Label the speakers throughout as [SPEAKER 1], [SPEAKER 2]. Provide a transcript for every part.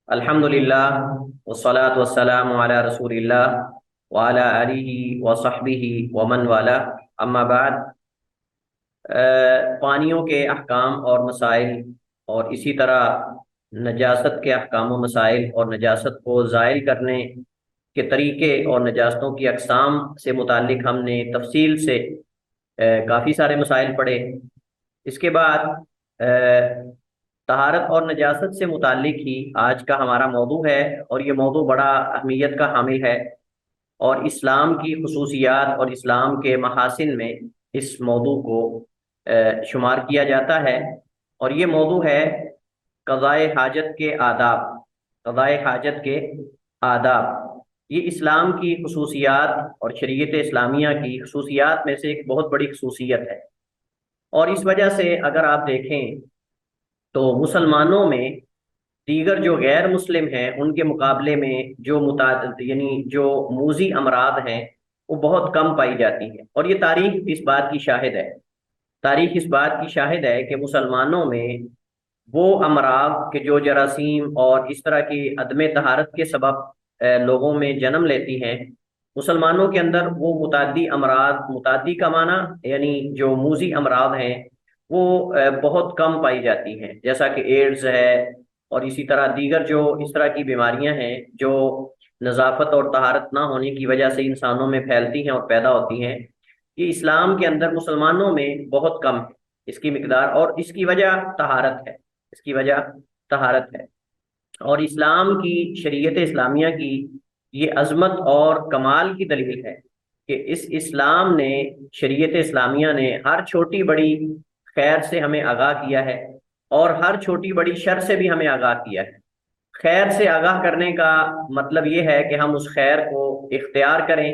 [SPEAKER 1] الحمدللہ والصلاة والسلام علی رسول اللہ وعلی آلہ وصحبہ ومن والا اما بعد۔ پانیوں کے احکام اور مسائل اور اسی طرح نجاست کے احکام و مسائل اور نجاست کو زائل کرنے کے طریقے اور نجاستوں کی اقسام سے متعلق ہم نے تفصیل سے کافی سارے مسائل پڑھے۔ اس کے بعد طہارت اور نجاست سے متعلق ہی آج کا ہمارا موضوع ہے، اور یہ موضوع بڑا اہمیت کا حامل ہے، اور اسلام کی خصوصیات اور اسلام کے محاسن میں اس موضوع کو شمار کیا جاتا ہے، اور یہ موضوع ہے قضائے حاجت کے آداب۔ قضائے حاجت کے آداب یہ اسلام کی خصوصیات اور شریعت اسلامیہ کی خصوصیات میں سے ایک بہت بڑی خصوصیت ہے، اور اس وجہ سے اگر آپ دیکھیں تو مسلمانوں میں دیگر جو غیر مسلم ہیں ان کے مقابلے میں جو جو موذی امراض ہیں وہ بہت کم پائی جاتی ہیں، اور یہ تاریخ اس بات کی شاہد ہے۔ تاریخ اس بات کی شاہد ہے کہ مسلمانوں میں وہ امراض کے جو جراثیم اور اس طرح کی عدم طہارت کے سبب لوگوں میں جنم لیتی ہیں، مسلمانوں کے اندر وہ متعدی امراض، متعدی کا معنی یعنی جو موذی امراض ہیں وہ بہت کم پائی جاتی ہیں، جیسا کہ ایڈز ہے، اور اسی طرح دیگر جو اس طرح کی بیماریاں ہیں جو نظافت اور طہارت نہ ہونے کی وجہ سے انسانوں میں پھیلتی ہیں اور پیدا ہوتی ہیں، یہ اسلام کے اندر مسلمانوں میں بہت کم ہے اس کی مقدار، اور اس کی وجہ طہارت ہے۔ اس کی وجہ طہارت ہے، اور اسلام کی شریعت اسلامیہ کی یہ عظمت اور کمال کی دلیل ہے کہ اس اسلام نے، شریعت اسلامیہ نے ہر چھوٹی بڑی خیر سے ہمیں آگاہ کیا ہے، اور ہر چھوٹی بڑی شر سے بھی ہمیں آگاہ کیا ہے۔ خیر سے آگاہ کرنے کا مطلب یہ ہے کہ ہم اس خیر کو اختیار کریں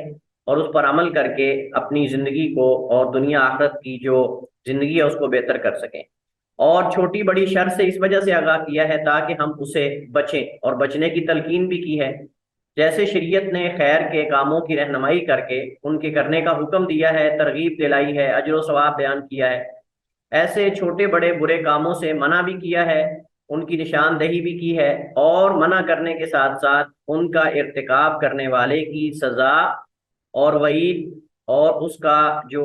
[SPEAKER 1] اور اس پر عمل کر کے اپنی زندگی کو اور دنیا آخرت کی جو زندگی ہے اس کو بہتر کر سکیں، اور چھوٹی بڑی شر سے اس وجہ سے آگاہ کیا ہے تاکہ ہم اسے بچیں، اور بچنے کی تلقین بھی کی ہے۔ جیسے شریعت نے خیر کے کاموں کی رہنمائی کر کے ان کے کرنے کا حکم دیا ہے، ترغیب دلائی ہے، اجر و ثواب بیان کیا ہے، ایسے چھوٹے بڑے برے کاموں سے منع بھی کیا ہے، ان کی نشاندہی بھی کی ہے، اور منع کرنے کے ساتھ ساتھ ان کا ارتکاب کرنے والے کی سزا اور وعید اور اس کا جو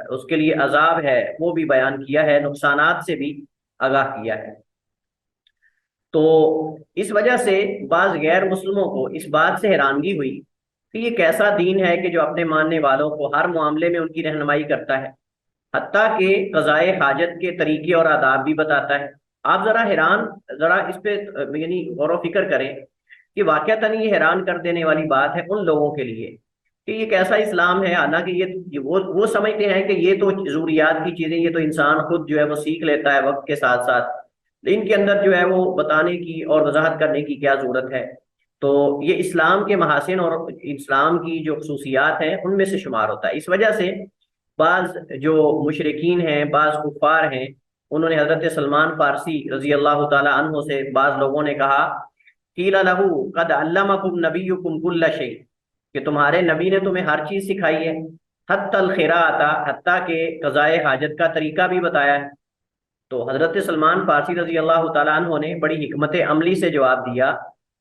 [SPEAKER 1] اس کے لیے عذاب ہے وہ بھی بیان کیا ہے، نقصانات سے بھی آگاہ کیا ہے۔ تو اس وجہ سے بعض غیر مسلموں کو اس بات سے حیرانگی ہوئی کہ یہ کیسا دین ہے کہ جو اپنے ماننے والوں کو ہر معاملے میں ان کی رہنمائی کرتا ہے، حتیٰ کہ قضائے حاجت کے طریقے اور آداب بھی بتاتا ہے۔ آپ ذرا اس پہ یعنی غور و فکر کریں کہ واقعتاً یہ حیران کر دینے والی بات ہے ان لوگوں کے لیے کہ یہ کیسا اسلام ہے، حالانکہ وہ سمجھتے ہیں کہ یہ تو ضروریات کی چیزیں، یہ تو انسان خود جو ہے وہ سیکھ لیتا ہے وقت کے ساتھ ساتھ، ان کے اندر جو ہے وہ بتانے کی اور وضاحت کرنے کی کیا ضرورت ہے۔ تو یہ اسلام کے محاسن اور اسلام کی جو خصوصیات ہیں ان میں سے شمار ہوتا ہے۔ اس وجہ سے بعض جو مشرکین ہیں، بعض کفار ہیں، انہوں نے حضرت سلمان فارسی رضی اللہ تعالی عنہ سے بعض لوگوں نے کہا قیل لہ قد علمکم نبیکم کل شیء، کہ تمہارے نبی نے تمہیں ہر چیز سکھائی ہے، حتی الخراءۃ، حتیٰ کہ قضائے حاجت کا طریقہ بھی بتایا ہے۔ تو حضرت سلمان فارسی رضی اللہ تعالیٰ عنہ نے بڑی حکمت عملی سے جواب دیا،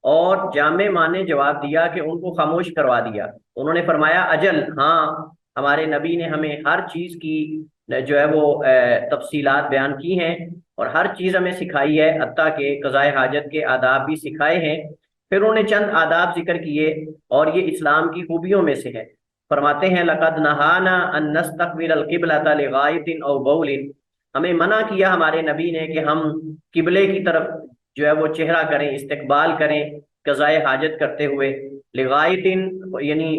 [SPEAKER 1] اور جامع معنی جواب دیا کہ ان کو خاموش کروا دیا۔ انہوں نے فرمایا اجل، ہاں، ہمارے نبی نے ہمیں ہر چیز کی جو ہے وہ تفصیلات بیان کی ہیں، اور ہر چیز ہمیں سکھائی ہے، حتیٰ کہ قضائے حاجت کے آداب بھی سکھائے ہیں۔ پھر انہوں نے چند آداب ذکر کیے، اور یہ اسلام کی خوبیوں میں سے ہے۔ فرماتے ہیں لقد نہانا ان نستقبل القبلۃ لغائط او بول، ہمیں منع کیا ہمارے نبی نے کہ ہم قبلے کی طرف جو ہے وہ چہرہ کریں، استقبال کریں قضائے حاجت کرتے ہوئے، لغائط یعنی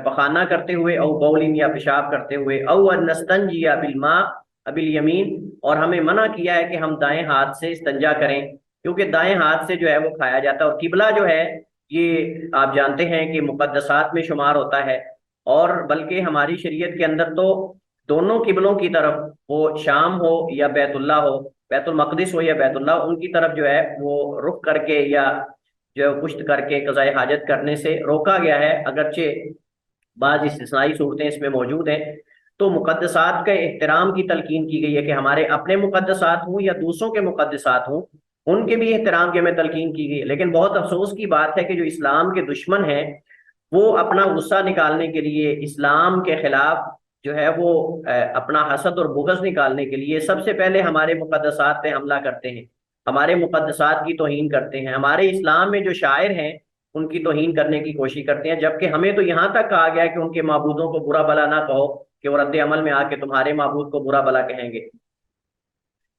[SPEAKER 1] پخانہ کرتے ہوئے، او بول یا پیشاب کرتے ہوئے، او ان نستنجی بالماء بالیمین، اور ہمیں منع کیا ہے کہ ہم دائیں ہاتھ سے استنجا کریں، کیونکہ دائیں ہاتھ سے جو ہے وہ کھایا جاتا ہے، اور قبلہ جو ہے یہ آپ جانتے ہیں کہ مقدسات میں شمار ہوتا ہے، اور بلکہ ہماری شریعت کے اندر تو دونوں قبلوں کی طرف، وہ شام ہو یا بیت اللہ ہو، بیت المقدس ہو یا بیت اللہ، ان کی طرف جو ہے وہ رخ کر کے یا جو ہے پشت کر کے قضائے حاجت کرنے سے روکا گیا ہے، اگرچہ بعض استثنائی صورتیں اس میں موجود ہیں۔ تو مقدسات کے احترام کی تلقین کی گئی ہے کہ ہمارے اپنے مقدسات ہوں یا دوسروں کے مقدسات ہوں، ان کے بھی احترام کی ہمیں تلقین کی گئی، لیکن بہت افسوس کی بات ہے کہ جو اسلام کے دشمن ہیں وہ اپنا غصہ نکالنے کے لیے، اسلام کے خلاف جو ہے وہ اپنا حسد اور بغض نکالنے کے لیے سب سے پہلے ہمارے مقدسات پہ حملہ کرتے ہیں، ہمارے مقدسات کی توہین کرتے ہیں، ہمارے اسلام میں جو شاعر ہیں ان کی توہین کرنے کی کوشش کرتے ہیں، جبکہ ہمیں تو یہاں تک کہا گیا ہے کہ ان کے معبودوں کو برا بھلا نہ کہو، کہ وہ رد عمل میں آ کے تمہارے معبود کو برا بھلا کہیں گے۔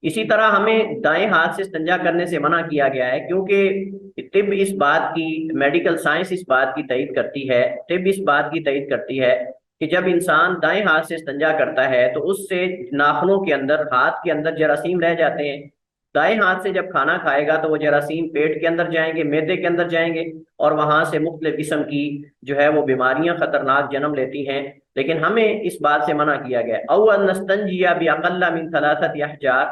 [SPEAKER 1] اسی طرح ہمیں دائیں ہاتھ سے استنجا کرنے سے منع کیا گیا ہے، کیونکہ طب اس بات کی، میڈیکل سائنس اس بات کی تائید کرتی ہے، طب اس بات کی تائید کرتی ہے کہ جب انسان دائیں ہاتھ سے استنجا کرتا ہے تو اس سے ناخنوں کے اندر، ہاتھ کے اندر جراثیم رہ جاتے ہیں۔ دائیں ہاتھ سے جب کھانا کھائے گا تو وہ جراثیم پیٹ کے اندر جائیں گے، معدے کے اندر جائیں گے، اور وہاں سے مختلف قسم کی جو ہے وہ بیماریاں خطرناک جنم لیتی ہیں۔ لیکن ہمیں اس بات سے منع کیا گیا ہے، او ان نستنجی باقل من ثلاثه احجار،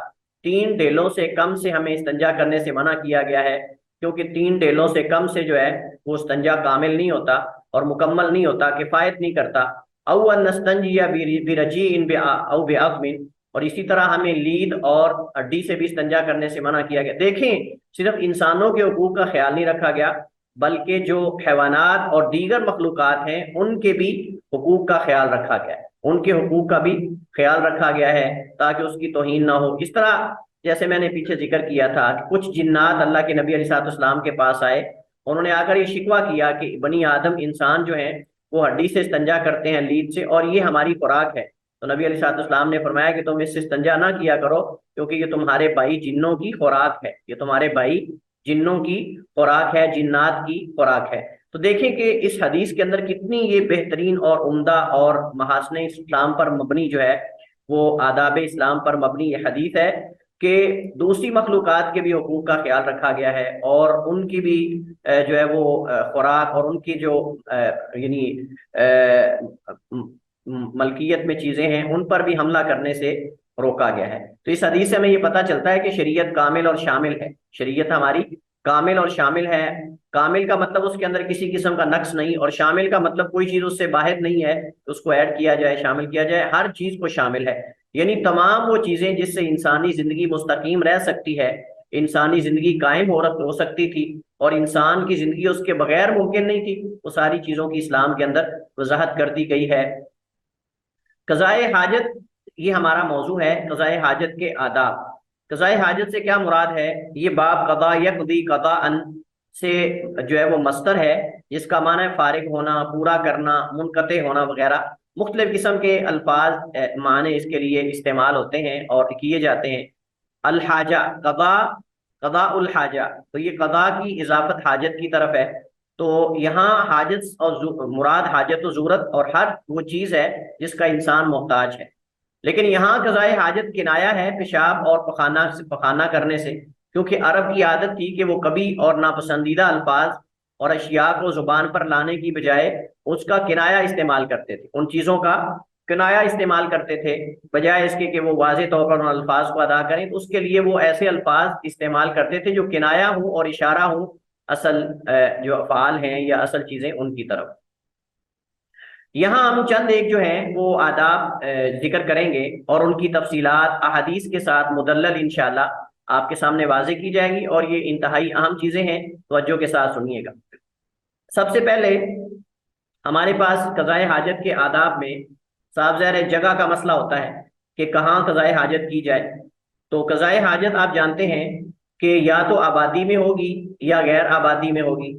[SPEAKER 1] تین ڈیلوں سے کم سے ہمیں استنجا کرنے سے منع کیا گیا ہے، کیونکہ تین ڈیلوں سے کم سے جو ہے وہ استنجا کامل نہیں ہوتا اور مکمل نہیں ہوتا، کفایت نہیں کرتا۔ او ان نستنجی برجیع او بعظم، اور اسی طرح ہمیں لید اور ہڈی سے بھی استنجا کرنے سے منع کیا گیا۔ دیکھیں، صرف انسانوں کے حقوق کا خیال نہیں رکھا گیا، بلکہ جو حیوانات اور دیگر مخلوقات ہیں ان کے بھی حقوق کا خیال رکھا گیا ہے، ان کے حقوق کا بھی خیال رکھا گیا ہے تاکہ اس کی توہین نہ ہو۔ اس طرح جیسے میں نے پیچھے ذکر کیا تھا کہ کچھ جنات اللہ کے نبی علیہ الصلوۃ والسلام کے پاس آئے، انہوں نے آ کر یہ شکوہ کیا کہ بنی آدم انسان جو ہیں وہ ہڈی سے استنجا کرتے ہیں، لید سے، اور یہ ہماری خوراک ہے۔ تو نبی علیہ الصلوۃ والسلام نے فرمایا کہ تم اس سے استنجا نہ کیا کرو، کیونکہ یہ تمہارے بھائی جنوں کی خوراک ہے، یہ تمہارے بھائی جنوں کی خوراک ہے، جنات کی خوراک ہے۔ تو دیکھیں کہ اس حدیث کے اندر کتنی یہ بہترین اور عمدہ اور محاسن اسلام پر مبنی جو ہے وہ آداب اسلام پر مبنی یہ حدیث ہے کہ دوسری مخلوقات کے بھی حقوق کا خیال رکھا گیا ہے، اور ان کی بھی جو ہے وہ خوراک اور ان کی جو یعنی ملکیت میں چیزیں ہیں ان پر بھی حملہ کرنے سے روکا گیا ہے۔ تو اس حدیث سے ہمیں یہ پتہ چلتا ہے کہ شریعت کامل اور شامل ہے، شریعت ہماری کامل اور شامل ہے۔ کامل کا مطلب اس کے اندر کسی قسم کا نقص نہیں، اور شامل کا مطلب کوئی چیز اس سے باہر نہیں ہے تو اس کو ایڈ کیا جائے، شامل کیا جائے، ہر چیز کو شامل ہے، یعنی تمام وہ چیزیں جس سے انسانی زندگی مستقیم رہ سکتی ہے، انسانی زندگی قائم ہو سکتی تھی اور انسان کی زندگی اس کے بغیر ممکن نہیں تھی، وہ ساری چیزوں کی اسلام کے اندر وضاحت کر دی گئی ہے۔ قضائے حاجت یہ ہمارا موضوع ہے، قضائے حاجت کے آداب۔ قضائے حاجت سے کیا مراد ہے؟ یہ باب قضا یقضی قضاء سے جو ہے وہ مصدر ہے، جس کا معنی ہے فارغ ہونا، پورا کرنا، منقطع ہونا وغیرہ۔ مختلف قسم کے الفاظ معنی اس کے لیے استعمال ہوتے ہیں اور کیے جاتے ہیں۔ الحاجہ، قضاء الحاجہ، تو یہ قضاء کی اضافت حاجت کی طرف ہے، تو یہاں حاجت اور مراد حاجت و ضرورت اور ہر وہ چیز ہے جس کا انسان محتاج ہے۔ لیکن یہاں قضائے حاجت کنایا ہے پیشاب اور پخانہ کرنے سے، کیونکہ عرب کی عادت تھی کہ وہ کبھی اور ناپسندیدہ الفاظ اور اشیاء کو زبان پر لانے کی بجائے اس کا کنایا استعمال کرتے تھے، ان چیزوں کا کنایا استعمال کرتے تھے، بجائے اس کے کہ وہ واضح طور پر ان الفاظ کو ادا کریں، تو اس کے لیے وہ ایسے الفاظ استعمال کرتے تھے جو کنایا ہوں اور اشارہ ہوں اصل جو افعال ہیں یا اصل چیزیں ان کی طرف۔ یہاں ہم چند ایک جو ہیں وہ آداب ذکر کریں گے اور ان کی تفصیلات احادیث کے ساتھ مدلل انشاءاللہ آپ کے سامنے واضح کی جائے گی، اور یہ انتہائی اہم چیزیں ہیں، توجہ کے ساتھ سنیے گا۔ سب سے پہلے ہمارے پاس قضائے حاجت کے آداب میں صاف ظاہر ہے جگہ کا مسئلہ ہوتا ہے کہ کہاں قضائے حاجت کی جائے۔ تو قضائے حاجت آپ جانتے ہیں کہ یا تو آبادی میں ہوگی یا غیر آبادی میں ہوگی۔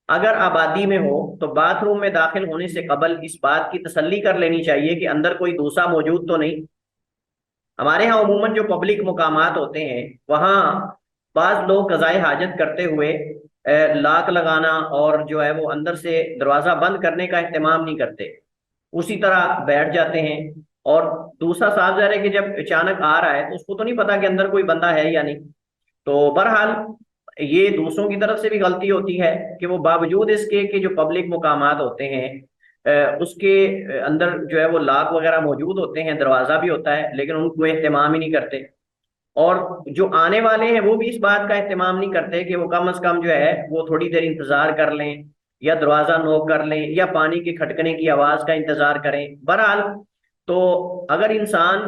[SPEAKER 1] اگر آبادی میں ہو تو باتھ روم میں داخل ہونے سے قبل اس بات کی تسلی کر لینی چاہیے کہ اندر کوئی دوسرا موجود تو نہیں۔ ہمارے ہاں عموماً جو پبلک مقامات ہوتے ہیں وہاں بعض لوگ قضائے حاجت کرتے ہوئے لاک لگانا اور جو ہے وہ اندر سے دروازہ بند کرنے کا اہتمام نہیں کرتے، اسی طرح بیٹھ جاتے ہیں، اور دوسرا صاف ظاہر ہے کہ جب اچانک آ رہا ہے تو اس کو تو نہیں پتا کہ اندر کوئی بندہ ہے یا نہیں۔ تو بہرحال یہ دوسروں کی طرف سے بھی غلطی ہوتی ہے کہ وہ باوجود اس کے کہ جو پبلک مقامات ہوتے ہیں اس کے اندر جو ہے وہ لاک وغیرہ موجود ہوتے ہیں، دروازہ بھی ہوتا ہے، لیکن ان کو اہتمام ہی نہیں کرتے، اور جو آنے والے ہیں وہ بھی اس بات کا اہتمام نہیں کرتے کہ وہ کم از کم جو ہے وہ تھوڑی دیر انتظار کر لیں یا دروازہ نوک کر لیں یا پانی کے کھٹکنے کی آواز کا انتظار کریں۔ بہرحال تو اگر انسان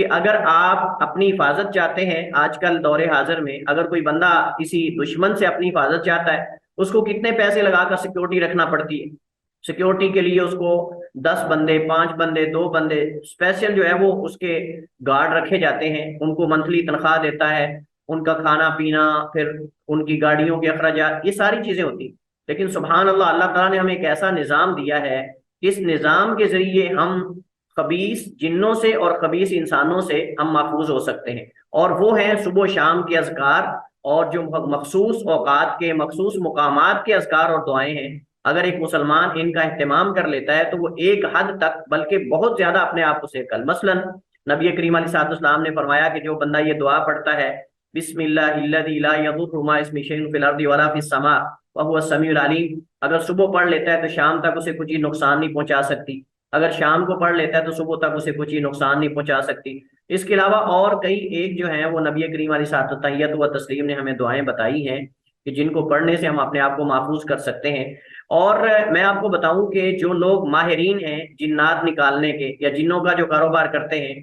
[SPEAKER 1] کہ اگر آپ اپنی حفاظت چاہتے ہیں، آج کل دور حاضر میں اگر کوئی بندہ کسی دشمن سے اپنی حفاظت چاہتا ہے، اس کو کتنے پیسے لگا کر سیکیورٹی رکھنا پڑتی ہے. سیکیورٹی کے لیے اس کو 10 بندے، 5 بندے، 2 بندے اسپیشل جو ہے وہ اس کے گارڈ رکھے جاتے ہیں، ان کو منتھلی تنخواہ دیتا ہے، ان کا کھانا پینا، پھر ان کی گاڑیوں کے اخراجات، یہ ساری چیزیں ہوتی ہیں. لیکن سبحان اللہ، اللہ تعالیٰ نے ہمیں ایک ایسا نظام دیا ہے کہ اس نظام کے ذریعے ہم خبیث جنوں سے اور خبیث انسانوں سے ہم محفوظ ہو سکتے ہیں. اور وہ ہیں صبح و شام کے اذکار، اور جو مخصوص اوقات کے مخصوص مقامات کے اذکار اور دعائیں ہیں. اگر ایک مسلمان ان کا اہتمام کر لیتا ہے تو وہ ایک حد تک بلکہ بہت زیادہ اپنے آپ کو سیو کر. مثلا نبی کریم علیہ الصلوۃ والسلام نے فرمایا کہ جو بندہ یہ دعا پڑھتا ہے، بسم اللہ الذی لا یضر مع اسمہ شیء فی الارض ولا فی السماء وهو السمیع العلیم، اگر صبح پڑھ لیتا ہے تو شام تک اسے کچھ نقصان نہیں پہنچا سکتی، اگر شام کو پڑھ لیتا ہے تو صبح تک اسے کچھ نقصان نہیں پہنچا سکتی. اس کے علاوہ اور کئی ایک جو ہیں وہ نبی کریم علیہ الصلوۃ و تسلیم نے ہمیں دعائیں بتائی ہیں کہ جن کو پڑھنے سے ہم اپنے آپ کو محفوظ کر سکتے ہیں. اور میں آپ کو بتاؤں کہ جو لوگ ماہرین ہیں جنات نکالنے کے یا جنوں کا جو کاروبار کرتے ہیں،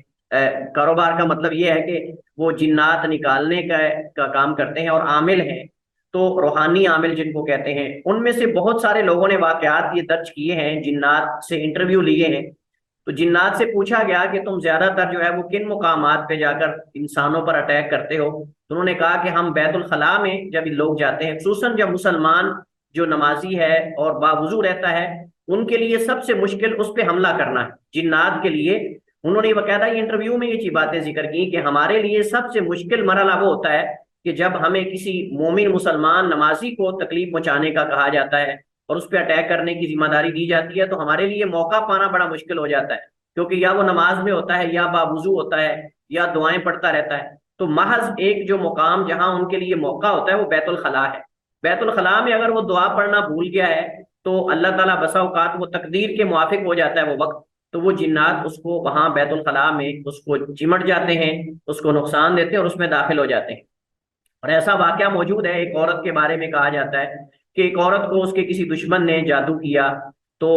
[SPEAKER 1] کاروبار کا مطلب یہ ہے کہ وہ جنات نکالنے کا کام کرتے ہیں اور عامل ہیں، تو روحانی عامل جن کو کہتے ہیں، ان میں سے بہت سارے لوگوں نے واقعات یہ درج کیے ہیں، جنات سے انٹرویو لیے ہیں. تو جنات سے پوچھا گیا کہ تم زیادہ تر جو ہے وہ کن مقامات پہ جا کر انسانوں پر اٹیک کرتے ہو؟ تو انہوں نے کہا کہ ہم بیت الخلاء میں جب لوگ جاتے ہیں، خصوصاً جب مسلمان جو نمازی ہے اور باوضو رہتا ہے، ان کے لیے سب سے مشکل اس پہ حملہ کرنا ہے جنات کے لیے. انہوں نے باقاعدہ یہ انٹرویو میں یہ چیز باتیں ذکر کی کہ ہمارے لیے سب سے مشکل مرحلہ وہ ہوتا ہے کہ جب ہمیں کسی مومن مسلمان نمازی کو تکلیف پہنچانے کا کہا جاتا ہے اور اس پہ اٹیک کرنے کی ذمہ داری دی جاتی ہے، تو ہمارے لیے موقع پانا بڑا مشکل ہو جاتا ہے، کیونکہ یا وہ نماز میں ہوتا ہے، یا باوضو ہوتا ہے، یا دعائیں پڑھتا رہتا ہے. تو محض ایک جو مقام جہاں ان کے لیے موقع ہوتا ہے وہ بیت الخلاء ہے. بیت الخلاء میں اگر وہ دعا پڑھنا بھول گیا ہے تو اللہ تعالیٰ بسا اوقات وہ تقدیر کے موافق ہو جاتا ہے وہ وقت، تو وہ جنات اس کو وہاں بیت الخلاء میں اس کو چمٹ جاتے ہیں، اس کو نقصان دیتے ہیں اور اس میں داخل ہو جاتے ہیں. اور ایسا واقعہ موجود ہے، ایک عورت کے بارے میں کہا جاتا ہے کہ ایک عورت کو اس کے کسی دشمن نے جادو کیا، تو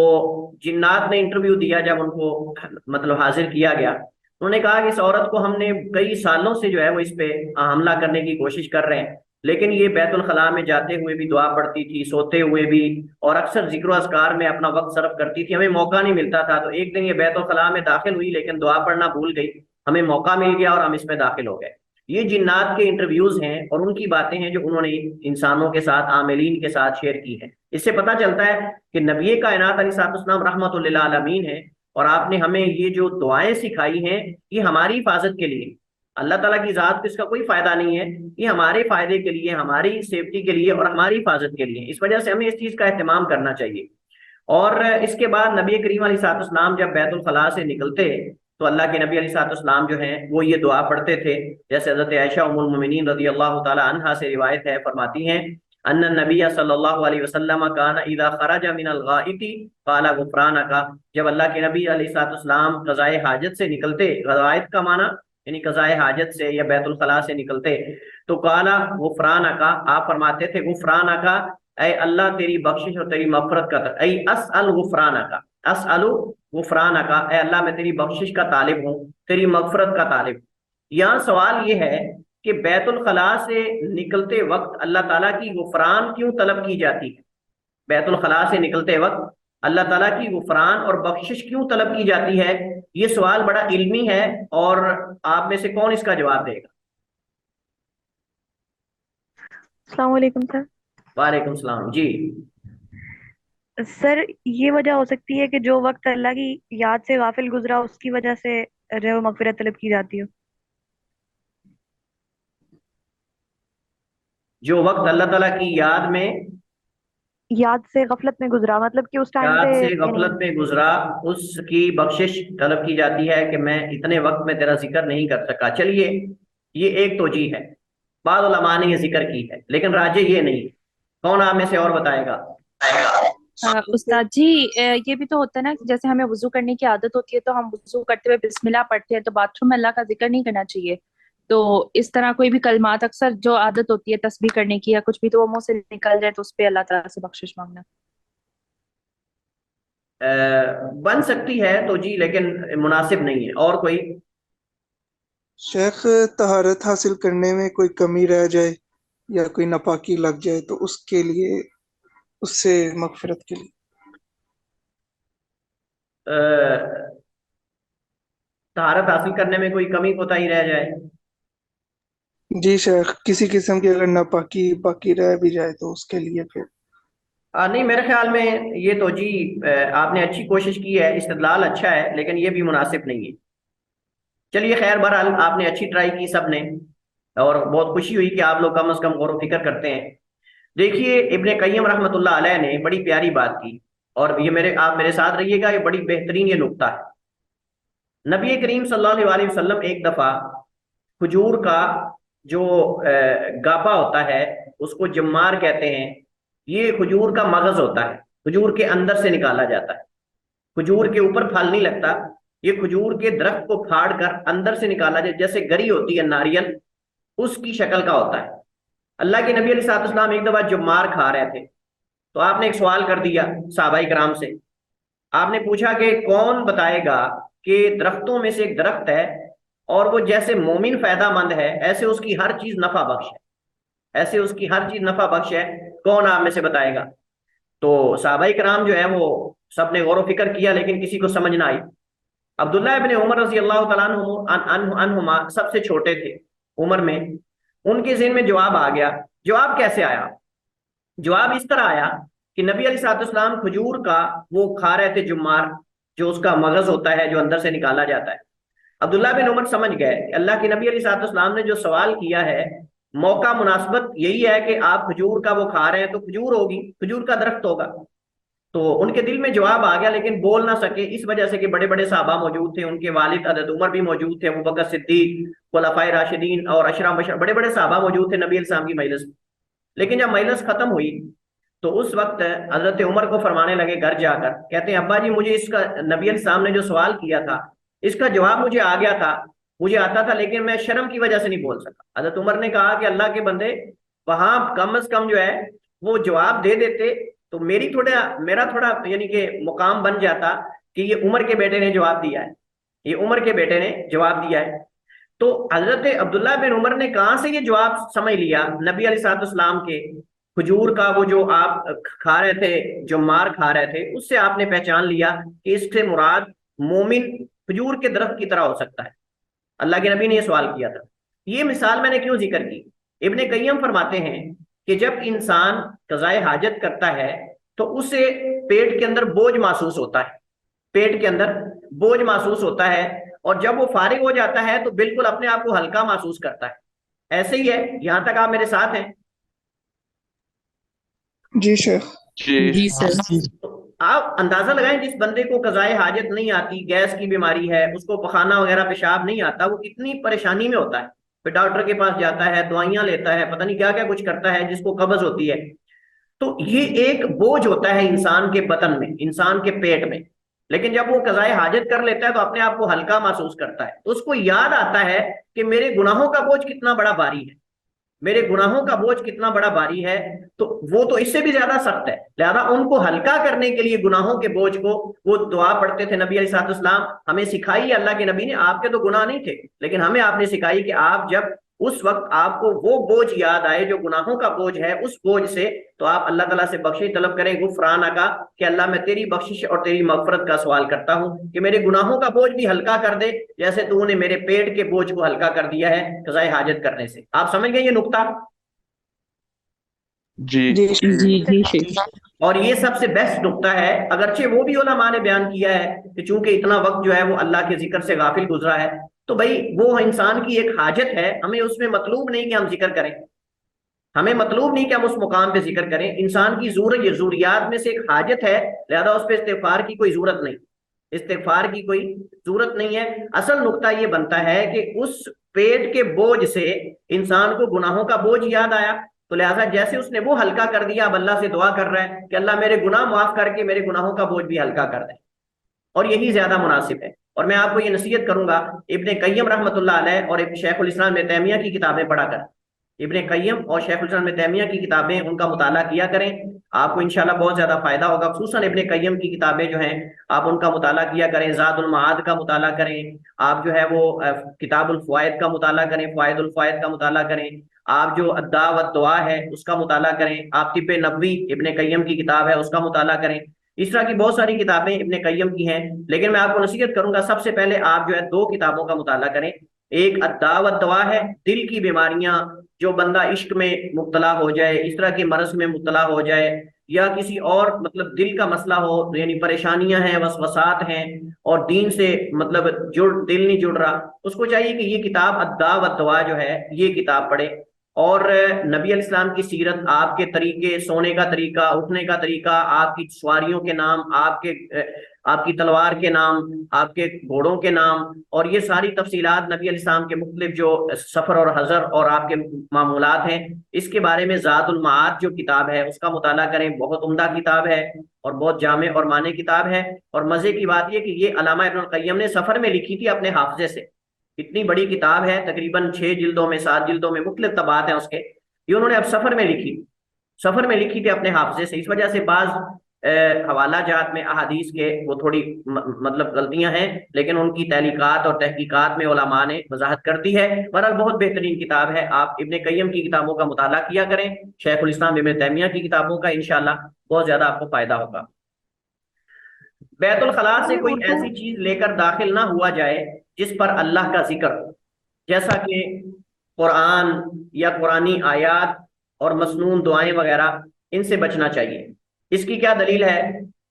[SPEAKER 1] جنات نے انٹرویو دیا، جب ان کو مطلب حاضر کیا گیا، انہوں نے کہا کہ اس عورت کو ہم نے کئی سالوں سے جو ہے وہ اس پہ حملہ کرنے کی کوشش کر رہے ہیں، لیکن یہ بیت الخلاء میں جاتے ہوئے بھی دعا پڑھتی تھی، سوتے ہوئے بھی، اور اکثر ذکر و اذکار میں اپنا وقت صرف کرتی تھی، ہمیں موقع نہیں ملتا تھا. تو ایک دن یہ بیت الخلاء میں داخل ہوئی لیکن دعا پڑھنا بھول گئی، ہمیں موقع مل گیا اور ہم اس میں داخل ہو گئے. یہ جنات کے انٹرویوز ہیں اور ان کی باتیں ہیں جو انہوں نے انسانوں کے ساتھ، عاملین کے ساتھ شیئر کی ہیں. اس سے پتہ چلتا ہے کہ نبی کائنات علیہ الصلوۃ والسلام رحمت للعالمین ہے، اور آپ نے ہمیں یہ جو دعائیں سکھائی ہیں یہ ہماری حفاظت کے لیے. اللہ تعالیٰ کی ذات کو اس کا کوئی فائدہ نہیں ہے، یہ ہمارے فائدے کے لیے، ہماری سیفٹی کے لیے اور ہماری حفاظت کے لیے. اس وجہ سے ہمیں اس چیز کا اہتمام کرنا چاہیے. اور اس کے بعد نبی کریم علیہ الصلوۃ والسلام جب بیت الخلاء سے نکلتے تو اللہ کے نبی علیہ الصلوۃ والسلام جو ہیں وہ یہ دعا پڑھتے تھے، جیسے حضرت عائشہ ام المومنین رضی اللہ تعالی عنہا سے روایت ہے، فرماتی ہیں ان النبی صلی اللہ علیہ وسلم کان اذا خرج من الغائط قال غفرانک. جب اللہ کے نبی علیہ الصلوۃ والسلام قضائے حاجت سے نکلتے، غائط کا معنی یعنی قضائے حاجت سے یا بیت الخلاء سے نکلتے، تو قال غفرانک، آپ فرماتے تھے غفرانک، اے اللہ تیری بخشش اور تیری مغفرت کا، اے اسأل غفرانک، اسأل غفرانک، اے اللہ میں تیری بخشش کا طالب ہوں، تیری مغفرت کا طالب ہوں. یہاں سوال یہ ہے کہ بیت الخلاء سے نکلتے وقت اللہ تعالیٰ کی غفران کیوں طلب کی جاتی ہے؟ بیت الخلاء سے نکلتے وقت اللہ تعالیٰ کی غفران اور بخشش کیوں طلب کی جاتی ہے؟ یہ سوال بڑا علمی ہے، اور آپ میں سے کون اس کا جواب دے گا؟
[SPEAKER 2] السلام علیکم سر.
[SPEAKER 1] وعلیکم السلام جی.
[SPEAKER 2] سر یہ وجہ ہو سکتی ہے کہ جو وقت اللہ کی یاد سے غافل گزرا اس کی وجہ سے جو ہے وہ مغفرت طلب کی جاتی ہو.
[SPEAKER 1] جو وقت اللہ تعالیٰ کی
[SPEAKER 2] یاد سے غفلت میں گزرا، مطلب کہ اس ٹائم پہ
[SPEAKER 1] یاد سے
[SPEAKER 2] یعنی
[SPEAKER 1] غفلت میں گزرا، اس کی بخشش طلب کی جاتی ہے کہ میں اتنے وقت میں تیرا ذکر نہیں کر سکا. چلیے یہ ایک توجیہ ہے، بعض علماء نے یہ ذکر کی ہے، لیکن راجح یہ نہیں. کون آپ میں سے اور بتائے گا؟
[SPEAKER 3] استاد جی، یہ بھی تو ہوتا ہے نا کہ جیسے ہمیں وضو کرنے کی عادت ہوتی ہے تو ہم وضو کرتے ہوئے بسم اللہ پڑھتے ہیں، تو باتھ روم میں اللہ کا ذکر نہیں کرنا چاہیے. تو اس طرح کوئی بھی کلمات اکثر جو عادت ہوتی ہے تسبیح کرنے کی یا کچھ بھی، تو وہ منہ سے نکل جائے تو اس پہ اللہ تعالیٰ سے بخشش مانگنا.
[SPEAKER 1] بن سکتی ہے تو جی، لیکن مناسب نہیں ہے. اور کوئی؟
[SPEAKER 4] شیخ طہارت حاصل کرنے میں کوئی کمی رہ جائے یا کوئی ناپاکی لگ جائے تو اس کے لیے، اس سے مغفرت کے لیے۔
[SPEAKER 1] طہارت حاصل کرنے میں کوئی کمی کوتاہی رہ جائے؟
[SPEAKER 4] جی شیخ، کسی قسم کی اگر ناپاکی باقی رہ بھی جائے تو اس کے لیے پھر۔
[SPEAKER 1] نہیں، میرے خیال میں یہ تو جی آپ نے اچھی کوشش کی ہے، استدلال اچھا ہے، لیکن یہ بھی مناسب نہیں ہے۔ چلیے خیر، بہرحال آپ نے اچھی ٹرائی کی سب نے، اور بہت خوشی ہوئی کہ آپ لوگ کم از کم غور و فکر کرتے ہیں۔ دیکھیے ابن قیم رحمۃ اللہ علیہ نے بڑی پیاری بات کی، اور یہ آپ میرے ساتھ رہیے گا، یہ بڑی بہترین یہ نقطہ ہے۔ نبی کریم صلی اللہ علیہ وسلم ایک دفعہ کھجور کا جو گاپا ہوتا ہے، اس کو جمار کہتے ہیں، یہ کھجور کا مغز ہوتا ہے، کھجور کے اندر سے نکالا جاتا ہے، کھجور کے اوپر پھل نہیں لگتا، یہ کھجور کے درخت کو پھاڑ کر اندر سے نکالا جائے، جیسے گری ہوتی ہے ناریل، اس کی شکل کا ہوتا ہے۔ اللہ کے نبی علیہ السلام ایک دفعہ جمار کھا رہے تھے، تو آپ نے ایک سوال کر دیا صحابہ کرام سے، آپ نے پوچھا کہ کون بتائے گا کہ درختوں میں سے ایک درخت ہے اور وہ جیسے مومن فائدہ مند ہے ایسے اس کی ہر چیز نفع بخش ہے، ایسے اس کی ہر چیز نفع بخش ہے، کون آپ میں سے بتائے گا؟ تو صحابہ کرام جو ہے وہ سب نے غور و فکر کیا، لیکن کسی کو سمجھ نہ آئی۔ عبداللہ ابن عمر رضی اللہ تعالیٰ عنہما سب سے چھوٹے تھے عمر میں، ان کے ذہن میں جواب آ گیا۔ جواب کیسے آیا؟ جواب اس طرح آیا کہ نبی علیہ السلام کھجور کا وہ کھا رہے تھے جمار، جو اس کا مغز ہوتا ہے جو اندر سے نکالا جاتا ہے۔ عبداللہ بن عمر سمجھ گئے کہ اللہ کے نبی علیہ السلام نے جو سوال کیا ہے، موقع مناسبت یہی ہے کہ آپ کھجور کا وہ کھا رہے ہیں تو کھجور ہوگی، کھجور کا درخت ہوگا۔ تو ان کے دل میں جواب آ گیا، لیکن بول نہ سکے، اس وجہ سے کہ بڑے بڑے صحابہ موجود تھے، ان کے والد حضرت عمر بھی موجود تھے، ابوبکر صدیق، خلفائے راشدین اور عشرہ مبشرہ، بڑے بڑے صحابہ موجود تھے نبی علیہ السلام کی مجلس میں۔ لیکن جب مجلس ختم ہوئی تو اس وقت حضرت عمر کو فرمانے لگے گھر جا کر، کہتے ہیں ابا جی مجھے اس کا نبی علیہ السلام نے جو سوال کیا تھا اس کا جواب مجھے آ گیا تھا، مجھے آتا تھا، لیکن میں شرم کی وجہ سے نہیں بول سکا۔ حضرت عمر نے کہا کہ اللہ کے بندے، وہاں کم از کم جو ہے وہ جواب دے دیتے تو میرا تھوڑا یعنی کہ مقام بن جاتا کہ یہ عمر کے بیٹے نے جواب دیا ہے، یہ عمر کے بیٹے نے جواب دیا ہے۔ تو حضرت عبداللہ بن عمر نے کہاں سے یہ جواب سمجھ لیا نبی علیہ السلام کے کھجور کا وہ جو آپ کھا رہے تھے، جو مار کھا رہے تھے، اس سے آپ نے پہچان لیا کہ اس سے مراد مومن کھجور کے درخت کی طرح ہو سکتا ہے۔ اللہ کے نبی نے یہ سوال کیا تھا۔ یہ مثال میں نے کیوں ذکر کی؟ ابن قیم فرماتے ہیں کہ جب انسان قضائے حاجت کرتا ہے تو اسے پیٹ کے اندر بوجھ محسوس ہوتا ہے، پیٹ کے اندر بوجھ محسوس ہوتا ہے، اور جب وہ فارغ ہو جاتا ہے تو بالکل اپنے آپ کو ہلکا محسوس کرتا ہے۔ ایسے ہی ہے، یہاں تک آپ میرے ساتھ ہیں؟
[SPEAKER 4] جی شیخ۔
[SPEAKER 5] جی سر۔
[SPEAKER 1] آپ اندازہ لگائیں، جس بندے کو قضائے حاجت نہیں آتی، گیس کی بیماری ہے، اس کو پخانہ وغیرہ پیشاب نہیں آتا، وہ کتنی پریشانی میں ہوتا ہے، پھر ڈاکٹر کے پاس جاتا ہے، دوائیاں لیتا ہے، پتہ نہیں کیا کیا کچھ کرتا ہے، جس کو قبض ہوتی ہے۔ تو یہ ایک بوجھ ہوتا ہے انسان کے بدن میں، انسان کے پیٹ میں، لیکن جب وہ قضائے حاجت کر لیتا ہے تو اپنے آپ کو ہلکا محسوس کرتا ہے، تو اس کو یاد آتا ہے کہ میرے گناہوں کا بوجھ کتنا بڑا باری ہے، میرے گناہوں کا بوجھ کتنا بڑا باری ہے، تو وہ تو اس سے بھی زیادہ سخت ہے۔ لہذا ان کو ہلکا کرنے کے لیے گناہوں کے بوجھ کو وہ دعا پڑھتے تھے۔ نبی علیہ السلام ہمیں سکھائی، اللہ کے نبی نے، آپ کے تو گناہ نہیں تھے لیکن ہمیں آپ نے سکھائی کہ آپ جب اس وقت آپ کو وہ بوجھ یاد آئے جو گناہوں کا بوجھ ہے، اس بوجھ سے تو آپ اللہ تعالیٰ سے بخشش طلب کریں، غفرانہ کا، کہ اللہ میں تیری بخشش اور تیری مغفرت کا سوال کرتا ہوں کہ میرے گناہوں کا بوجھ بھی ہلکا کر دے، جیسے تو نے میرے پیٹ کے بوجھ کو ہلکا کر دیا ہے قضائے حاجت کرنے سے۔ آپ سمجھ گئے یہ نقطہ؟
[SPEAKER 5] جی
[SPEAKER 3] جی شیخ۔
[SPEAKER 1] اور یہ سب سے بیسٹ نقطہ ہے، اگرچہ وہ بھی علماء نے بیان کیا ہے کہ چونکہ اتنا وقت جو ہے وہ اللہ کے ذکر سے غافل گزرا ہے، تو بھائی وہ انسان کی ایک حاجت ہے، ہمیں اس میں مطلوب نہیں کہ ہم ذکر کریں، ہمیں مطلوب نہیں کہ ہم اس مقام پہ ذکر کریں، انسان کی ضروریات میں سے ایک حاجت ہے، لہذا اس پہ استغفار کی کوئی ضرورت نہیں، استغفار کی کوئی ضرورت نہیں ہے۔ اصل نقطہ یہ بنتا ہے کہ اس پیٹ کے بوجھ سے انسان کو گناہوں کا بوجھ یاد آیا، تو لہٰذا جیسے اس نے وہ ہلکا کر دیا، اب اللہ سے دعا کر رہا ہے کہ اللہ میرے گناہ معاف کر کے میرے گناہوں کا بوجھ بھی ہلکا کر دے، اور یہی زیادہ مناسب ہے۔ اور میں آپ کو یہ نصیحت کروں گا، ابن قیم رحمۃ اللہ علیہ اور شیخ الاسلام ابن تیمیہ کی کتابیں پڑھا کر، ابن قیم اور شیخ الاسلام ابن تیمیہ کی کتابیں ان کا مطالعہ کیا کریں، آپ کو انشاءاللہ بہت زیادہ فائدہ ہوگا. خصوصاً ابن قیم کی کتابیں جو ہیں آپ ان کا مطالعہ کیا کریں، زاد المعاد کا مطالعہ کریں، آپ جو ہے وہ کتاب الفوائد کا مطالعہ کریں، فوائد الفوائد کا مطالعہ کریں، آپ جو الداء والدواء ہے اس کا مطالعہ کریں، آپ طب نبوی ابن قیم کی کتاب ہے اس کا مطالعہ کریں. اس طرح کی بہت ساری کتابیں ابن قیم کی ہیں، لیکن میں آپ کو نصیحت کروں گا سب سے پہلے آپ جو ہے دو کتابوں کا مطالعہ کریں. ایک الداء والدواء ہے، دل کی بیماریاں، جو بندہ عشق میں مبتلا ہو جائے، اس طرح کے مرض میں مبتلا ہو جائے، یا کسی اور مطلب دل کا مسئلہ ہو، یعنی پریشانیاں ہیں، وسوسات ہیں، اور دین سے مطلب دل نہیں جڑ رہا، اس کو چاہیے کہ یہ کتاب الداء والدواء جو ہے یہ کتاب پڑھے. اور نبی علیہ السلام کی سیرت، آپ کے طریقے، سونے کا طریقہ، اٹھنے کا طریقہ، آپ کی سواریوں کے نام، آپ کی تلوار کے نام، آپ کے گھوڑوں کے نام، اور یہ ساری تفصیلات نبی علیہ السلام کے مختلف جو سفر اور حضر اور آپ کے معمولات ہیں، اس کے بارے میں زاد المعاد جو کتاب ہے اس کا مطالعہ کریں. بہت عمدہ کتاب ہے اور بہت جامع اور معنی کتاب ہے. اور مزے کی بات یہ کہ یہ علامہ ابن القیم نے سفر میں لکھی تھی اپنے حافظے سے. اتنی بڑی کتاب ہے، تقریباً 6 جلدوں میں، 7 جلدوں میں، مختلف طبعات ہیں اس کے، یہ انہوں نے اب سفر میں لکھی تھی اپنے حافظے سے. اس وجہ سے بعض حوالہ جات میں احادیث کے وہ تھوڑی مطلب غلطیاں ہیں، لیکن ان کی تعلیقات اور تحقیقات میں علماء نے وضاحت کر دی ہے. بہرحال بہت بہترین کتاب ہے، آپ ابن قیم کی کتابوں کا مطالعہ کیا کریں، شیخ الاسلام ابن تیمیہ کی کتابوں کا، انشاءاللہ بہت زیادہ آپ کو فائدہ ہوگا. بیت الخلاء سے
[SPEAKER 2] یہ
[SPEAKER 1] کوئی
[SPEAKER 2] اردو
[SPEAKER 1] ایسی چیز لے کر داخل نہ ہوا جائے جس پر اللہ کا ذکر ہو، جیسا کہ قرآن یا قرآنی آیات اور مسنون دعائیں وغیرہ، ان سے بچنا چاہیے. اس کی کیا دلیل ہے؟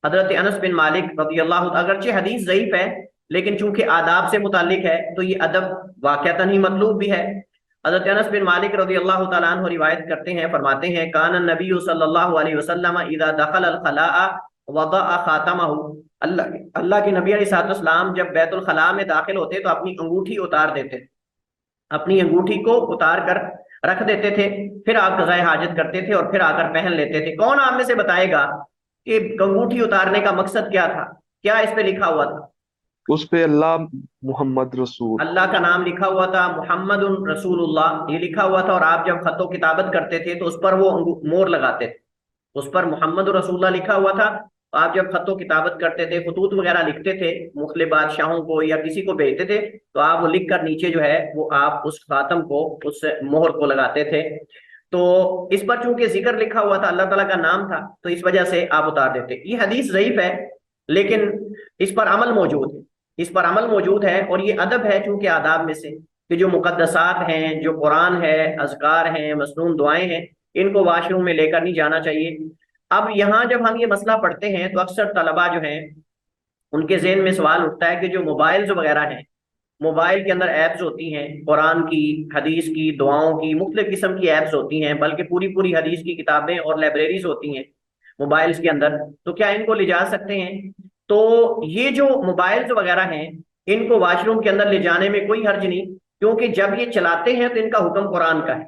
[SPEAKER 1] حضرت انس بن مالک رضی اللہ عنہ، اگرچہ حدیث ضعیف ہے لیکن چونکہ آداب سے متعلق ہے تو یہ ادب واقعتاً ہی مطلوب بھی ہے. حضرت انس بن مالک رضی اللہ تعالیٰ عنہ روایت کرتے ہیں، فرماتے ہیں کان النبی صلی اللہ علیہ وسلم اذا دخل الخلاء وضع خاتمہ. اللہ کے نبی علیہ السلام جب بیت الخلاء میں داخل ہوتے تو اپنی انگوٹھی اتار دیتے، اپنی انگوٹھی کو اتار کر رکھ دیتے تھے، پھر آپ قضائے حاجت کرتے تھے اور پھر آ کر پہن لیتے تھے. کون آپ میں سے بتائے گا کہ انگوٹھی اتارنے کا مقصد کیا تھا؟ کیا اس پہ لکھا ہوا تھا؟
[SPEAKER 5] اس پہ اللہ محمد رسول،
[SPEAKER 1] اللہ کا نام لکھا ہوا تھا، محمد رسول اللہ یہ لکھا ہوا تھا. اور آپ جب خط و کتابت کرتے تھے تو اس پر وہ مور لگاتے تھے، اس پر محمد رسول اللہ لکھا ہوا تھا. آپ جب خط و کتابت کرتے تھے، خطوط وغیرہ لکھتے تھے مختلف بادشاہوں کو یا کسی کو بھیجتے تھے، تو آپ وہ لکھ کر نیچے جو ہے وہ آپ اس خاتم کو، اس مہر کو لگاتے تھے. تو اس پر چونکہ ذکر لکھا ہوا تھا، اللہ تعالیٰ کا نام تھا، تو اس وجہ سے آپ اتار دیتے. یہ حدیث ضعیف ہے لیکن اس پر عمل موجود ہے، اس پر عمل موجود ہے. اور یہ ادب ہے چونکہ آداب میں سے کہ جو مقدسات ہیں، جو قرآن ہے، اذکار ہیں، مسنون دعائیں ہیں، ان کو واش روم میں لے کر نہیں جانا چاہیے. اب یہاں جب ہم یہ مسئلہ پڑھتے ہیں تو اکثر طلباء جو ہیں ان کے ذہن میں سوال اٹھتا ہے کہ جو موبائلز وغیرہ ہیں، موبائل کے اندر ایپس ہوتی ہیں، قرآن کی، حدیث کی، دعاؤں کی، مختلف قسم کی ایپس ہوتی ہیں، بلکہ پوری پوری حدیث کی کتابیں اور لائبریریز ہوتی ہیں موبائلز کے اندر، تو کیا ان کو لے جا سکتے ہیں؟ تو یہ جو موبائلز وغیرہ ہیں ان کو واش روم کے اندر لے جانے میں کوئی حرج نہیں، کیونکہ جب یہ چلاتے ہیں تو ان کا حکم قرآن کا ہے.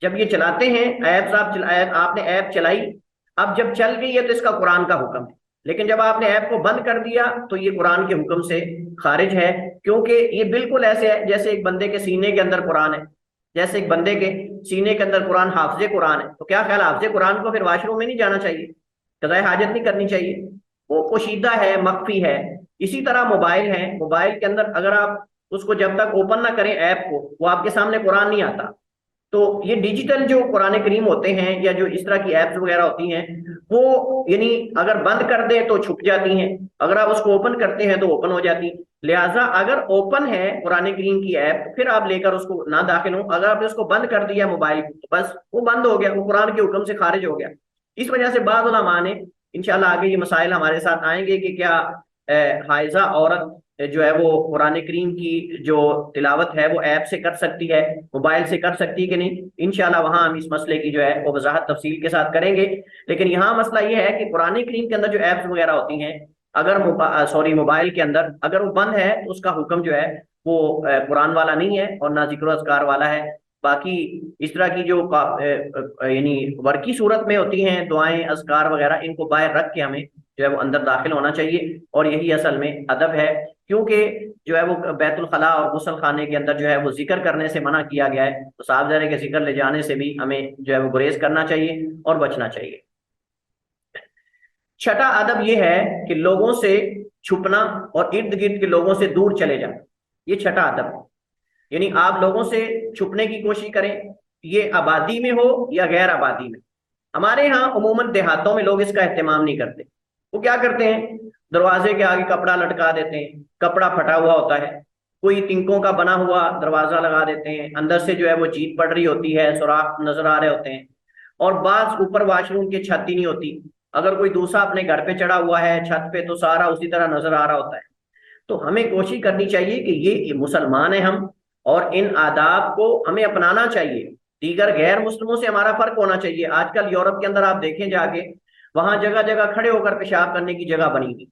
[SPEAKER 1] جب یہ چلاتے ہیں ایپس، آپ نے ایپ چلائی، اب جب چل گئی ہے تو اس کا قرآن کا حکم ہے. لیکن جب آپ نے ایپ کو بند کر دیا تو یہ قرآن کے حکم سے خارج ہے، کیونکہ یہ بالکل ایسے ہے جیسے ایک بندے کے سینے کے اندر قرآن ہے، جیسے ایک بندے کے سینے کے اندر قرآن، حافظ قرآن ہے. تو کیا خیال، حافظ قرآن کو پھر واش روم میں نہیں جانا چاہیے، قضائے حاجت نہیں کرنی چاہیے؟ وہ پوشیدہ ہے، مخفی ہے. اسی طرح موبائل ہے، موبائل کے اندر اگر آپ اس کو جب تک اوپن نہ کریں ایپ کو، وہ آپ کے سامنے قرآن نہیں آتا. تو یہ ڈیجیٹل جو قرآن کریم ہوتے ہیں یا جو اس طرح کی ایپس وغیرہ ہوتی ہیں، وہ یعنی اگر بند کر دیں تو چھپ جاتی ہیں، اگر آپ اس کو اوپن کرتے ہیں تو اوپن ہو جاتی. لہٰذا اگر اوپن ہے قرآن کریم کی ایپ، پھر آپ لے کر اس کو نہ داخل ہوں. اگر آپ نے اس کو بند کر دیا موبائل کو، بس وہ بند ہو گیا، وہ قرآن کے حکم سے خارج ہو گیا. اس وجہ سے بعض علماء نے، انشاءاللہ آگے یہ مسائل ہمارے ساتھ آئیں گے کہ کیا حائضہ عورت جو ہے وہ قرآن کریم کی جو تلاوت ہے وہ ایپ سے کر سکتی ہے، موبائل سے کر سکتی ہے کہ نہیں. انشاءاللہ وہاں ہم اس مسئلے کی جو ہے وہ وضاحت تفصیل کے ساتھ کریں گے. لیکن یہاں مسئلہ یہ ہے کہ قرآن کریم کے اندر جو ایپس وغیرہ ہوتی ہیں، اگر موبائل کے اندر اگر وہ بند ہے تو اس کا حکم جو ہے وہ قرآن والا نہیں ہے اور نہ ذکر و اذکار والا ہے. باقی اس طرح کی جو یعنی ورکی صورت میں ہوتی ہیں دعائیں اذکار وغیرہ، ان کو باہر رکھ کے ہمیں جو ہے وہ اندر داخل ہونا چاہیے، اور یہی اصل میں ادب ہے، کیونکہ جو ہے وہ بیت الخلاء اور غسل خانے کے اندر جو ہے وہ ذکر کرنے سے منع کیا گیا ہے، تو صاف ظاہر ہے کہ ذکر لے جانے سے بھی ہمیں جو ہے وہ گریز کرنا چاہیے اور بچنا چاہیے۔ چھٹا ادب یہ ہے کہ لوگوں سے چھپنا اور ارد گرد کے لوگوں سے دور چلے جانا، یہ چھٹا ادب ہے، یعنی آپ لوگوں سے چھپنے کی کوشش کریں، یہ آبادی میں ہو یا غیر آبادی میں۔ ہمارے ہاں عموماً دیہاتوں میں لوگ اس کا اہتمام نہیں کرتے، وہ کیا کرتے ہیں، دروازے کے آگے کپڑا لٹکا دیتے ہیں، کپڑا پھٹا ہوا ہوتا ہے، کوئی تنکوں کا بنا ہوا دروازہ لگا دیتے ہیں، اندر سے جو ہے وہ جیت پڑ رہی ہوتی ہے، سوراخ نظر آ رہے ہوتے ہیں، اور بعض اوپر واش روم کی چھت ہی نہیں ہوتی، اگر کوئی دوسرا اپنے گھر پہ چڑھا ہوا ہے چھت پہ تو سارا اسی طرح نظر آ رہا ہوتا ہے۔ تو ہمیں کوشش کرنی چاہیے کہ یہ مسلمان ہیں ہم، اور ان آداب کو ہمیں اپنانا چاہیے، دیگر غیر مسلموں سے ہمارا فرق ہونا چاہیے۔ آج کل یورپ کے اندر آپ دیکھیں جا کے، وہاں جگہ جگہ کھڑے ہو کر پیشاب کرنے کی جگہ بنی ہوئی،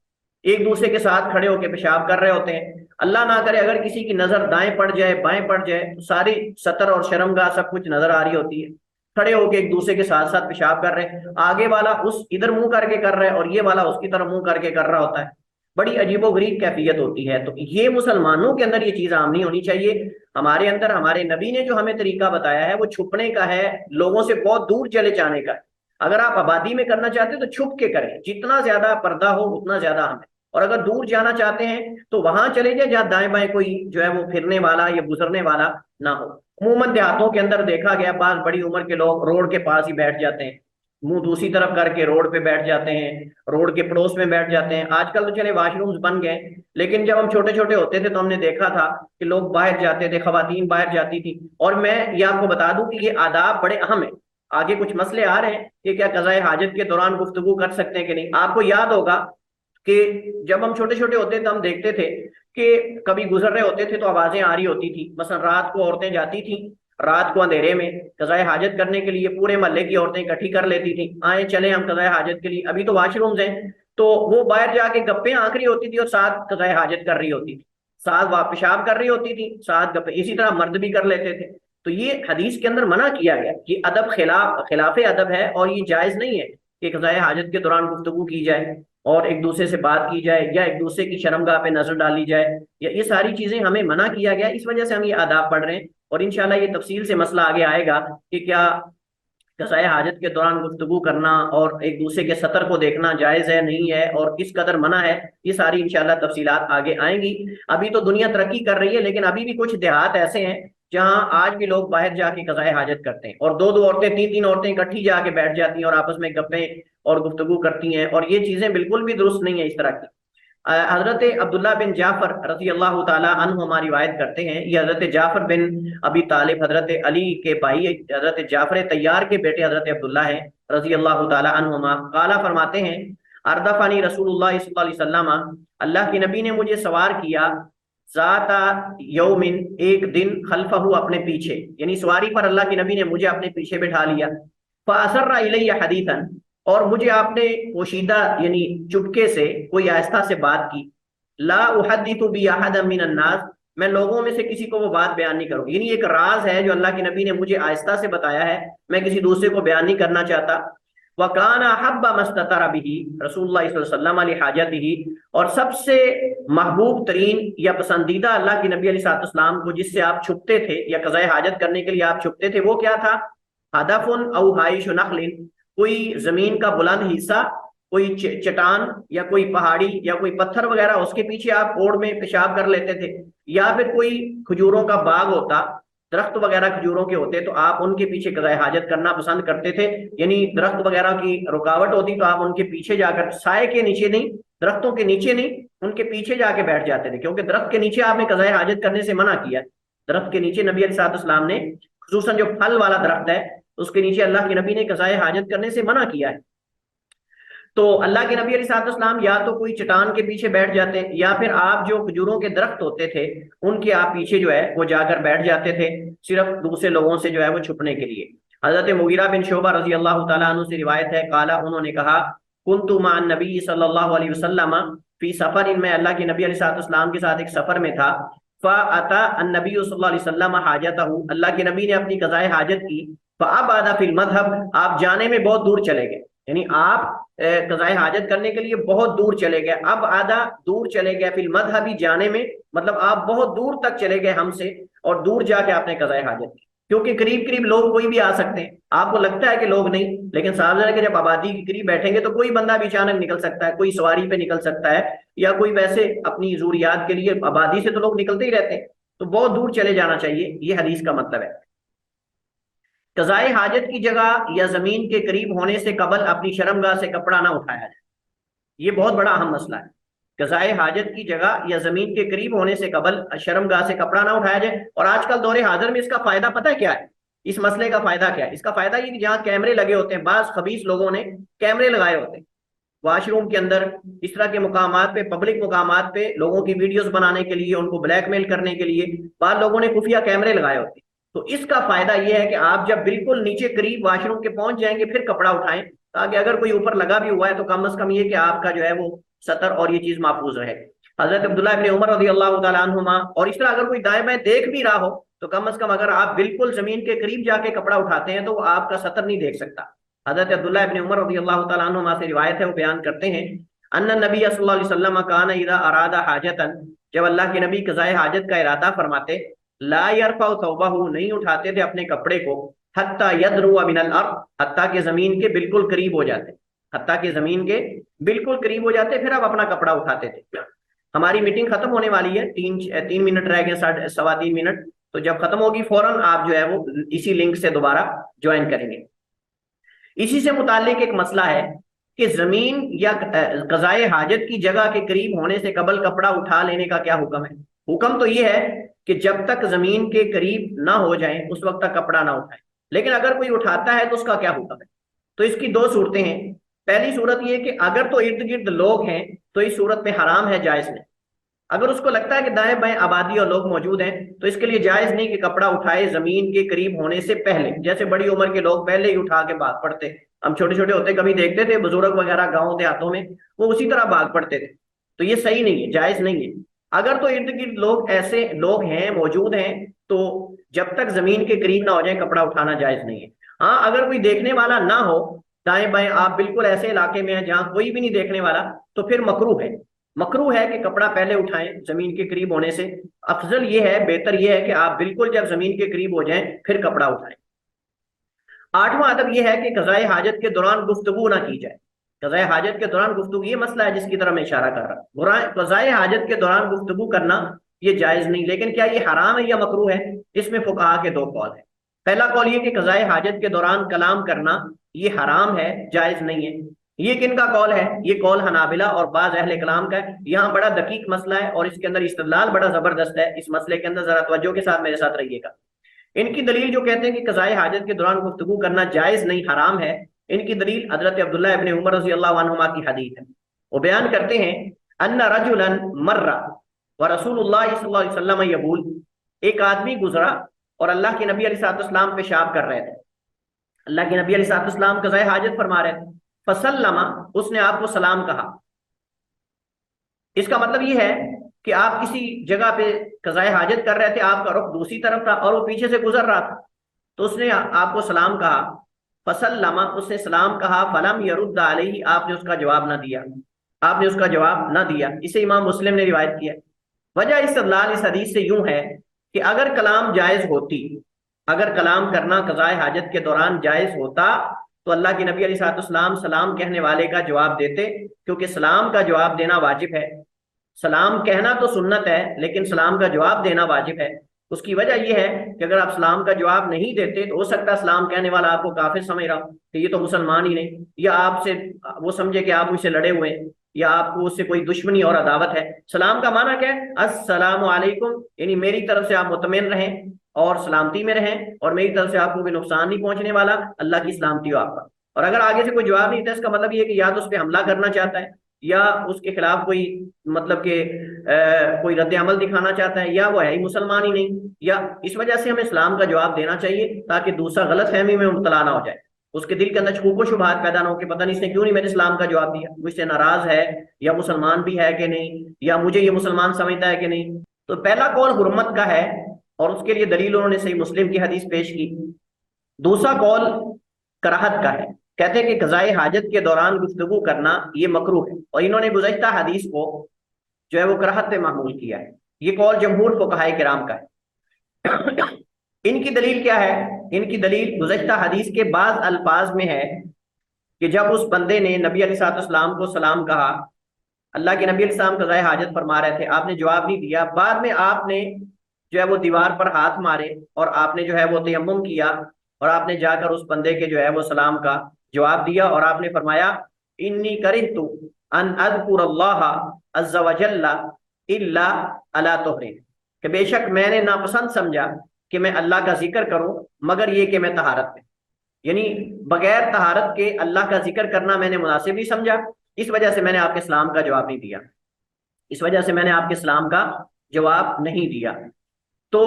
[SPEAKER 1] ایک دوسرے کے ساتھ کھڑے ہو کے پیشاب کر رہے ہوتے ہیں، اللہ نہ کرے اگر کسی کی نظر دائیں پڑ جائے بائیں پڑ جائے تو ساری ستر اور شرمگاہ سب کچھ نظر آ رہی ہوتی ہے، کھڑے ہو کے ایک دوسرے کے ساتھ ساتھ پیشاب کر رہے ہیں، آگے والا اس ادھر منہ کر کے کر رہا ہے اور یہ والا اس کی طرف منہ کر کے کر رہا ہوتا ہے، بڑی عجیب و غریب کیفیت ہوتی ہے۔ تو یہ مسلمانوں کے اندر یہ چیز عام نہیں ہونی چاہیے۔ ہمارے اندر ہمارے نبی نے جو ہمیں طریقہ بتایا ہے وہ چھپنے کا ہے، لوگوں سے بہت دور چلے جانے کا ہے۔ اگر آپ آبادی میں کرنا چاہتے ہیں تو چھپ کے کریں، جتنا زیادہ پردہ ہو اتنا زیادہ ہمیں، اور اگر دور جانا چاہتے ہیں تو وہاں چلے جائیں جہاں دائیں بائیں کوئی جو ہے وہ پھرنے والا یا گزرنے والا نہ ہو۔ عموماً دیہاتوں کے اندر دیکھا گیا بعض بڑی عمر کے لوگ روڈ کے پاس ہی بیٹھ جاتے ہیں، منہ دوسری طرف کر کے روڈ پہ بیٹھ جاتے ہیں، روڈ کے پڑوس میں بیٹھ جاتے ہیں۔ آج کل تو چلے واش رومز بن گئے، لیکن جب ہم چھوٹے چھوٹے ہوتے تھے تو ہم نے دیکھا تھا کہ لوگ باہر جاتے تھے، خواتین باہر جاتی تھی۔ اور میں یہ آپ کو بتا دوں کہ یہ آداب بڑے اہم ہیں، آگے کچھ مسئلے آ رہے ہیں کہ کیا قضاء حاجت کے دوران گفتگو کر سکتے ہیں کہ نہیں۔ آپ کو یاد ہوگا کہ جب ہم چھوٹے چھوٹے ہوتے تھے ہم دیکھتے تھے کہ کبھی گزر رہے ہوتے تھے تو آوازیں آ رہی ہوتی تھی، مثلا رات کو عورتیں جاتی تھیں، رات کو اندھیرے میں قضاء حاجت کرنے کے لیے پورے محلے کی عورتیں اکٹھی کر لیتی تھیں، آئیں چلیں ہم قضاء حاجت کے لیے۔ ابھی تو واش رومز ہیں تو وہ باہر جا کے گپیں آنکھ رہی ہوتی تھی اور ساتھ قضاء حاجت کر رہی ہوتی تھی، ساتھ پیشاب کر رہی ہوتی تھی، ساتھ گپیں، اسی طرح مرد بھی کر لیتے تھے۔ تو یہ حدیث کے اندر منع کیا گیا، یہ ادب خلاف ادب ہے، اور یہ جائز نہیں ہے کہ قضاء حاجت کے دوران گفتگو کی جائے اور ایک دوسرے سے بات کی جائے یا ایک دوسرے کی شرمگاہ پہ نظر ڈالی جائے، یا یہ ساری چیزیں ہمیں منع کیا گیا، اس وجہ سے ہم یہ آداب پڑھ رہے ہیں۔ اور انشاءاللہ یہ تفصیل سے مسئلہ آگے آئے گا کہ کیا قضاء حاجت کے دوران گفتگو کرنا اور ایک دوسرے کے سطر کو دیکھنا جائز ہے نہیں ہے اور کس قدر منع ہے، یہ ساری انشاءاللہ تفصیلات آگے آئیں گی۔ ابھی تو دنیا ترقی کر رہی ہے، لیکن ابھی بھی کچھ دیہات ایسے ہیں جہاں آج بھی لوگ باہر جا کے قضاء حاجت کرتے ہیں، اور دو دو عورتیں تین تین عورتیں اکٹھی جا کے بیٹھ جاتی ہیں اور آپس میں گپیں اور گفتگو کرتی ہیں، اور یہ چیزیں بالکل بھی درست نہیں ہیں اس طرح کی۔ حضرت عبداللہ بن جعفر رضی اللہ تعالی عنہما روایت کرتے ہیں، یہ حضرت جعفر بن ابی طالب حضرت علی کے بھائی حضرت جعفر طیار کے بیٹے حضرت عبداللہ ہیں رضی اللہ تعالی عنہما، قالا فرماتے ہیں، اردفانی رسول اللہ صلی اللہ علیہ وسلم، اللہ کے نبی نے مجھے سوار کیا، ذات یومن، ایک دن، خلفہ، اپنے پیچھے، یعنی سواری پر اللہ کے نبی نے مجھے اپنے پیچھے بٹھا لیا، فاسر الی حدیثا، اور مجھے آپ نے پوشیدہ یعنی چپکے سے کوئی آہستہ سے بات کی، لا احدث بی احد من الناس، میں لوگوں میں سے کسی کو وہ بات بیان نہیں کروں، یعنی ایک راز ہے جو اللہ کے نبی نے مجھے آہستہ سے بتایا ہے، میں کسی دوسرے کو بیان نہیں کرنا چاہتا۔ وَكَانَ أَحَبَّ مَا اسْتَتَرَ بِهِ، رسول اللہ صلی اللہ علیہ وسلم لِحَاجَتِهِ، اور سب سے محبوب ترین یا پسندیدہ اللہ کے نبی علیہ السلام کو جس سے آپ چھپتے تھے یا قضاء حاجت کرنے کے لیے آپ چھپتے تھے، وہ کیا تھا، هَدَفٌ أَوْ هَائِشُ نَخْلٍ، کوئی زمین کا بلند حصہ، کوئی چٹان یا کوئی پہاڑی یا کوئی پتھر وغیرہ، اس کے پیچھے آپ اوڑ میں پیشاب کر لیتے تھے، یا پھر کوئی کھجوروں کا باغ ہوتا، درخت وغیرہ کھجوروں کے ہوتے تو آپ ان کے پیچھے قضاء حاجت کرنا پسند کرتے تھے، یعنی درخت وغیرہ کی رکاوٹ ہوتی تو آپ ان کے پیچھے جا کر، سائے کے نیچے نہیں، درختوں کے نیچے نہیں، ان کے پیچھے جا کے بیٹھ جاتے تھے، کیونکہ درخت کے نیچے آپ نے قضاء حاجت کرنے سے منع کیا۔ درخت کے نیچے نبی علیہ السلام نے، خصوصاً جو پھل والا درخت ہے اس کے نیچے اللہ کے نبی نے قضاء حاجت کرنے سے منع کیا ہے۔ تو اللہ کے نبی علیہ السلام یا تو کوئی چٹان کے پیچھے بیٹھ جاتے، یا پھر آپ جو کھجوروں کے درخت ہوتے تھے ان کے آپ پیچھے جو ہے وہ جا کر بیٹھ جاتے تھے، صرف دوسرے لوگوں سے جو ہے وہ چھپنے کے لیے۔ حضرت مغیرہ بن شعبہ رضی اللہ تعالیٰ عنہ سے روایت ہے، قالا، انہوں نے کہا، کنت مع النبی صلی اللہ علیہ وسلم فی سفر، میں اللہ کے نبی علیہ السلام کے ساتھ ایک سفر میں تھا، فَأَتَى النَّبِيُّ صلی اللہ علیہ وسلم حاجتہ، اللہ کے نبی نے اپنی قضائے حاجت کی، فَأَبْعَدَ فِي الْمَذْهَبِ، آپ جانے میں بہت دور چلے گئے، یعنی آپ قضائے حاجت کرنے کے لیے بہت دور چلے گئے، اب آدھا دور چلے گئے، فی المذہبی جانے میں، مطلب آپ بہت دور تک چلے گئے ہم سے، اور دور جا کے آپ نے قضائے حاجت کی، کیونکہ قریب قریب لوگ کوئی بھی آ سکتے ہیں، آپ کو لگتا ہے کہ لوگ نہیں، لیکن صاحب کہ جب آبادی کے قریب بیٹھیں گے تو کوئی بندہ بھی اچانک نکل سکتا ہے، کوئی سواری پہ نکل سکتا ہے، یا کوئی ویسے اپنی ضروریات کے لیے، آبادی سے تو لوگ نکلتے ہی رہتے ہیں، تو بہت دور چلے جانا چاہیے، یہ حدیث کا مطلب ہے۔ قضائے حاجت کی جگہ یا زمین کے قریب ہونے سے قبل اپنی شرمگاہ سے کپڑا نہ اٹھایا جائے، یہ بہت بڑا اہم مسئلہ ہے۔ قضائے حاجت کی جگہ یا زمین کے قریب ہونے سے قبل شرمگاہ سے کپڑا نہ اٹھایا جائے، اور آج کل دور حاضر میں اس کا فائدہ پتہ ہے کیا ہے؟ اس مسئلے کا فائدہ کیا ہے؟ اس کا فائدہ یہ کہ جہاں کیمرے لگے ہوتے ہیں، بعض خبیث لوگوں نے کیمرے لگائے ہوتے ہیں واش روم کے اندر، اس طرح کے مقامات پہ، پبلک مقامات پہ لوگوں کی ویڈیوز بنانے کے لیے، ان کو بلیک میل کرنے کے لیے بعض لوگوں نے خفیہ کیمرے لگائے ہوتے ہیں۔ تو اس کا فائدہ یہ ہے کہ آپ جب بالکل نیچے قریب واش روم کے پہنچ جائیں گے پھر کپڑا اٹھائیں، تاکہ اگر کوئی اوپر لگا بھی ہوا ہے تو کم از کم یہ کہ آپ کا جو ہے وہ سطر اور یہ چیز محفوظ رہے۔ حضرت عبداللہ ابن عمر رضی اللہ تعالیٰ عنہما، اور اس طرح اگر کوئی دائیں بائیں دیکھ بھی رہا ہو تو کم از کم اگر آپ بالکل زمین کے قریب جا کے کپڑا اٹھاتے ہیں تو وہ آپ کا سطر نہیں دیکھ سکتا۔ حضرت عبداللہ ابن عمر رضی اللہ تعالیٰ عنہما سے روایت ہے، وہ بیان کرتے ہیں ان نبی صلی اللہ علیہ وسلم کان اذا اراد حاجتا، جب اللہ کے نبی قضائے حاجت کا ارادہ فرماتے، لا يرفع ثوبہ، نہیں اٹھاتے تھے اپنے کپڑے کو، حتی یدنو من الارض، حتیٰ کہ زمین کے بالکل قریب ہو جاتے، حتیٰ کہ زمین کے بالکل قریب ہو جاتے، پھر آپ اپنا کپڑا اٹھاتے تھے۔ ہماری میٹنگ ختم ہونے والی ہے، 3 منٹ رہ گئے، 3.25 منٹ، تو جب ختم ہوگی فوراً آپ جو ہے وہ اسی لنک سے دوبارہ جوائن کریں گے۔ اسی سے متعلق ایک مسئلہ ہے کہ زمین یا قضائے حاجت کی جگہ کے قریب ہونے سے قبل کپڑا اٹھا لینے کا کیا حکم ہے؟ حکم تو یہ ہے کہ جب تک زمین کے قریب نہ ہو جائیں اس وقت تک کپڑا نہ اٹھائیں، لیکن اگر کوئی اٹھاتا ہے تو اس کا کیا حکم ہے؟ تو اس کی 2 صورتیں ہیں۔ پہلی صورت یہ کہ اگر تو ارد گرد لوگ ہیں تو اس صورت میں حرام ہے، جائز نہیں۔ اگر اس کو لگتا ہے کہ دائیں بائیں آبادی اور لوگ موجود ہیں تو اس کے لیے جائز نہیں کہ کپڑا اٹھائے زمین کے قریب ہونے سے پہلے، جیسے بڑی عمر کے لوگ پہلے ہی اٹھا کے بھاگ پڑتے، ہم چھوٹے چھوٹے ہوتے کبھی دیکھتے تھے بزرگ وغیرہ گاؤں دیہاتوں میں، وہ اسی طرح بھاگ پڑتے تھے، تو یہ صحیح نہیں ہے، جائز نہیں ہے۔ اگر تو ارد گرد لوگ ایسے لوگ ہیں، موجود ہیں، تو جب تک زمین کے قریب نہ ہو جائیں کپڑا اٹھانا جائز نہیں ہے۔ ہاں اگر کوئی دیکھنے والا نہ ہو، دائیں بائیں آپ بالکل ایسے علاقے میں ہیں جہاں کوئی بھی نہیں دیکھنے والا، تو پھر مکروہ ہے، مکروہ ہے کہ کپڑا پہلے اٹھائیں زمین کے قریب ہونے سے۔ افضل یہ ہے، بہتر یہ ہے کہ آپ بالکل جب زمین کے قریب ہو جائیں پھر کپڑا اٹھائیں۔ 8واں ادب یہ ہے کہ قضائے حاجت کے دوران گفتگو نہ کی جائے۔ قضائے حاجت کے دوران گفتگو، یہ مسئلہ ہے جس کی طرف میں اشارہ کر رہا ہوں۔ قضائے حاجت کے دوران گفتگو کرنا یہ جائز نہیں، لیکن کیا یہ حرام ہے یا مکروہ ہے؟ اس میں فقہا کے 2 قول ہیں۔ پہلا قول یہ کہ قضائے حاجت کے دوران کلام کرنا یہ حرام ہے، جائز نہیں ہے۔ یہ کن کا قول ہے؟ یہ قول حنابلہ اور بعض اہل کلام کا ہے۔ یہاں بڑا دقیق مسئلہ ہے اور اس کے اندر استدلال بڑا زبردست ہے، اس مسئلے کے اندر ذرا توجہ کے ساتھ میرے ساتھ رہیے گا۔ ان کی دلیل جو کہتے ہیں کہ قضائے حاجت کے دوران گفتگو کرنا جائز نہیں، حرام ہے، ان کی دلیل حضرت عبداللہ ابن عمر رضی اللہ عنہما کی حدیث ہے۔ وہ بیان کرتے ہیں ان رجلا مر ورسول اللہ صلی اللہ علیہ وسلم یقول، ایک آدمی گزرا اور اللہ کے نبی علیہ السلام پیشاب کر رہے تھے، اللہ کے نبی علیہ السلام قضائے حاجت فرما رہے تھے، فسلم، اس نے آپ کو سلام کہا۔ اس کا مطلب یہ ہے کہ آپ کسی جگہ پہ قضائے حاجت کر رہے تھے، آپ کا رخ دوسری طرف تھا اور وہ پیچھے سے گزر رہا تھا، تو اس نے آپ کو سلام کہا، فسلم، اس نے سلام کہا، فلم یرد علیہ، آپ نے اس کا جواب نہ دیا، آپ نے اس کا جواب نہ دیا۔ اسے امام مسلم نے روایت کیا۔ وجہ استدلال اس حدیث سے یوں ہے کہ اگر کلام جائز ہوتی، اگر کلام کرنا قضائے حاجت کے دوران جائز ہوتا تو اللہ کے نبی علیہ السلام سلام کہنے والے کا جواب دیتے، کیونکہ سلام کا جواب دینا واجب ہے۔ سلام کہنا تو سنت ہے لیکن سلام کا جواب دینا واجب ہے۔ اس کی وجہ یہ ہے کہ اگر آپ سلام کا جواب نہیں دیتے تو ہو سکتا ہے سلام کہنے والا آپ کو کافر سمجھ رہا کہ یہ تو مسلمان ہی نہیں، یا آپ سے وہ سمجھے کہ آپ اس سے لڑے ہوئے ہیں یا آپ کو اس سے کوئی دشمنی اور عداوت ہے۔ سلام کا معنی کیا ہے؟ السلام علیکم، یعنی میری طرف سے آپ مطمئن رہیں اور سلامتی میں رہیں، اور میری طرف سے آپ کو کوئی نقصان نہیں پہنچنے والا، اللہ کی سلامتی ہو آپ کا۔ اور اگر آگے سے کوئی جواب نہیں تھا، اس کا مطلب یہ ہے کہ یا تو اس پہ حملہ کرنا چاہتا ہے، یا اس کے خلاف کوئی مطلب کہ کوئی رد عمل دکھانا چاہتا ہے، یا وہ ہے ہی مسلمان ہی نہیں، یا اس وجہ سے ہمیں اسلام کا جواب دینا چاہیے تاکہ دوسرا غلط فہمی میں مبتلا نہ ہو جائے، اس کے دل کے اندر شکوک و شبہات پیدا نہ ہو کہ پتہ نہیں اس نے کیوں نہیں میرے اسلام کا جواب دیا، مجھ سے ناراض ہے یا مسلمان بھی ہے کہ نہیں، یا مجھے یہ مسلمان سمجھتا ہے کہ نہیں۔ تو پہلا قول حرمت کا ہے اور اس کے لیے دلیل انہوں نے صحیح مسلم کی حدیث پیش کی. دوسرا قول کراہت کا ہے، کہتے ہیں کہ قضائے حاجت کے دوران گفتگو کرنا یہ مکروہ ہے، اور انہوں نے گزشتہ حدیث کو جو ہے وہ کراہت پہ معمول کیا ہے. یہ قول جمہور فقہائے کرام کا ہے. ان کی دلیل کیا ہے؟ ان کی دلیل گزشتہ حدیث کے بعض الفاظ میں ہے کہ جب اس بندے نے نبی علیہ الصلوۃ والسلام کو سلام کہا، اللہ کے نبی علیہ السلام قضائے حاجت فرما رہے تھے، آپ نے جواب نہیں دیا، بعد میں آپ نے جو ہے وہ دیوار پر ہاتھ مارے اور آپ نے جو ہے وہ تیمم کیا اور آپ نے جا کر اس بندے کے جو ہے وہ سلام کا جواب دیا اور آپ نے فرمایا انی کرہت ان اذکر اللہ عز وجل الا علی طہر، کہ بے شک میں نے ناپسند سمجھا کہ میں اللہ کا ذکر کروں مگر یہ کہ میں طہارت میں، یعنی بغیر طہارت کے اللہ کا ذکر کرنا میں نے مناسب نہیں سمجھا، اس وجہ سے میں نے آپ کے سلام کا جواب نہیں دیا، اس وجہ سے میں نے آپ کے سلام کا جواب نہیں دیا. تو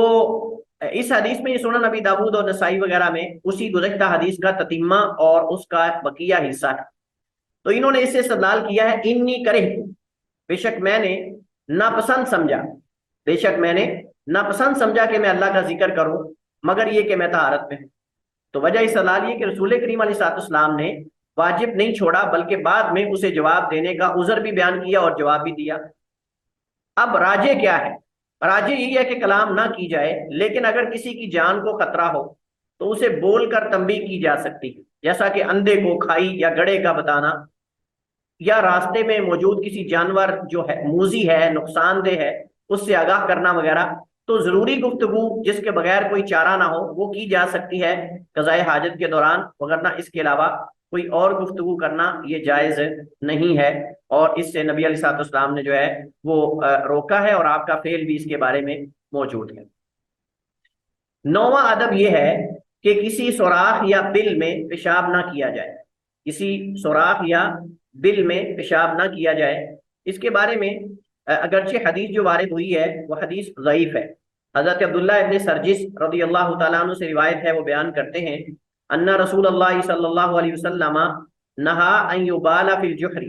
[SPEAKER 1] اس حدیث میں یہ سنن نبی داؤد اور نسائی وغیرہ میں اسی گزشتہ حدیث کا تتمہ اور اس کا بقیہ حصہ ہے. تو انہوں نے اس سے استدلال کیا ہے انی کرہت، بے شک میں نے ناپسند سمجھا، بے شک میں نے ناپسند سمجھا کہ میں اللہ کا ذکر کروں مگر یہ کہ میں طہارت میں ہوں. تو وجہ استدلال یہ کہ رسول کریم علیہ الصلوۃ والسلام نے واجب نہیں چھوڑا بلکہ بعد میں اسے جواب دینے کا عذر بھی بیان کیا اور جواب بھی دیا. اب راجے کیا ہے؟ راجے یہی ہے کہ کلام نہ کی جائے، لیکن اگر کسی کی جان کو خطرہ ہو تو اسے بول کر تنبیہ کی جا سکتی ہے، جیسا کہ اندھے کو کھائی یا گڑھے کا بتانا، یا راستے میں موجود کسی جانور جو ہے موذی ہے، نقصان دہ ہے، اس سے آگاہ کرنا وغیرہ. تو ضروری گفتگو جس کے بغیر کوئی چارہ نہ ہو وہ کی جا سکتی ہے قضائے حاجت کے دوران، وگرنہ اس کے علاوہ کوئی اور گفتگو کرنا یہ جائز نہیں ہے، اور اس سے نبی علیہ الصلوۃ والسلام نے جو ہے وہ روکا ہے اور آپ کا فعل بھی اس کے بارے میں موجود ہے. نوواں ادب یہ ہے کہ کسی سوراخ یا بل میں پیشاب نہ کیا جائے، کسی سوراخ یا بل میں پیشاب نہ کیا جائے. اس کے بارے میں اگرچہ حدیث جو وارد ہوئی ہے وہ حدیث ضعیف ہے. حضرت عبداللہ ابن سرجس رضی اللہ تعالیٰ عنہ سے روایت ہے، وہ بیان کرتے ہیں ان رسول اللہ صلی اللہ علیہ وسلم نہا ان یبال فی الجحر،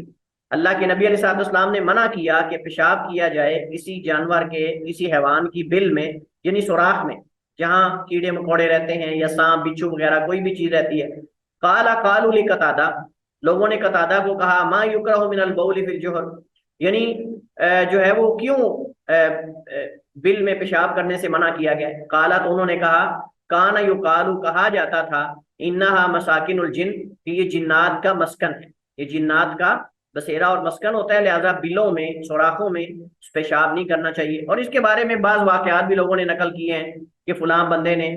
[SPEAKER 1] اللہ کے نبی علیہ الصلوۃ والسلام نے منع کیا کہ پیشاب کیا جائے کسی جانور کے، کسی حیوان کی بل میں، یعنی سوراخ میں جہاں کیڑے مکوڑے رہتے ہیں یا سانپ بچھو وغیرہ کوئی بھی چیز رہتی ہے. قالوا لقتادہ، لوگوں نے قتادہ کو کہا ما یکرہ من البول فی الجحر، یعنی جو ہے وہ کیوں بل میں پیشاب کرنے سے منع کیا گیا. قالا، تو انہوں نے کہا کان یقال، کہا جاتا تھا انہا مساکن الجن، کہ یہ جنات کا مسکن ہے، یہ جنات کا بسیرا اور مسکن ہوتا ہے، لہذا بلوں میں، سوراخوں میں پیشاب نہیں کرنا چاہیے. اور اس کے بارے میں بعض واقعات بھی لوگوں نے نقل کیے ہیں کہ فلاں بندے نے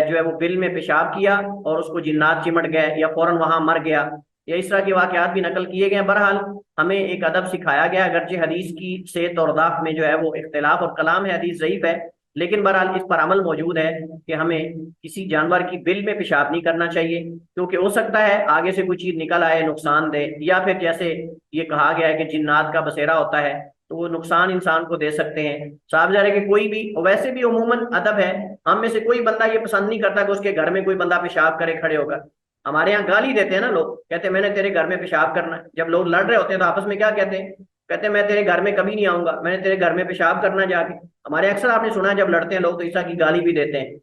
[SPEAKER 1] جو ہے وہ بل میں پیشاب کیا اور اس کو جنات چمٹ گئے یا فوراً وہاں مر گیا، یا اس طرح کے واقعات بھی نقل کیے گئے. بہرحال ہمیں ایک ادب سکھایا گیا، اگرچہ حدیث کی صحت اور ضعف میں جو ہے وہ اختلاف اور کلام ہے، حدیث ضعیف ہے، لیکن بہرحال اس پر عمل موجود ہے کہ ہمیں کسی جانور کی بل میں پیشاب نہیں کرنا چاہیے، کیونکہ ہو سکتا ہے آگے سے کوئی چیز نکل آئے نقصان دے، یا پھر جیسے یہ کہا گیا ہے کہ جنات کا بسیرا ہوتا ہے تو وہ نقصان انسان کو دے سکتے ہیں. صاحب ظاہر ہے کہ کوئی بھی، ویسے بھی عموماً ادب ہے، ہم میں سے کوئی بندہ یہ پسند نہیں کرتا کہ اس کے گھر میں کوئی بندہ پیشاب کرے کھڑے ہو کر. ہمارے یہاں گالی دیتے ہیں نا لوگ، کہتے ہیں میں نے تیرے گھر میں پیشاب کرنا ہے. جب لوگ لڑ رہے ہوتے ہیں تو آپس میں کیا کہتے ہیں؟ کہتے ہیں میں تیرے گھر میں کبھی نہیں آؤں گا، میں نے تیرے گھر میں پیشاب کرنا جا کے. ہمارے اکثر آپ نے سنا ہے جب لڑتے ہیں لوگ تو اس طرح کی گالی بھی دیتے ہیں.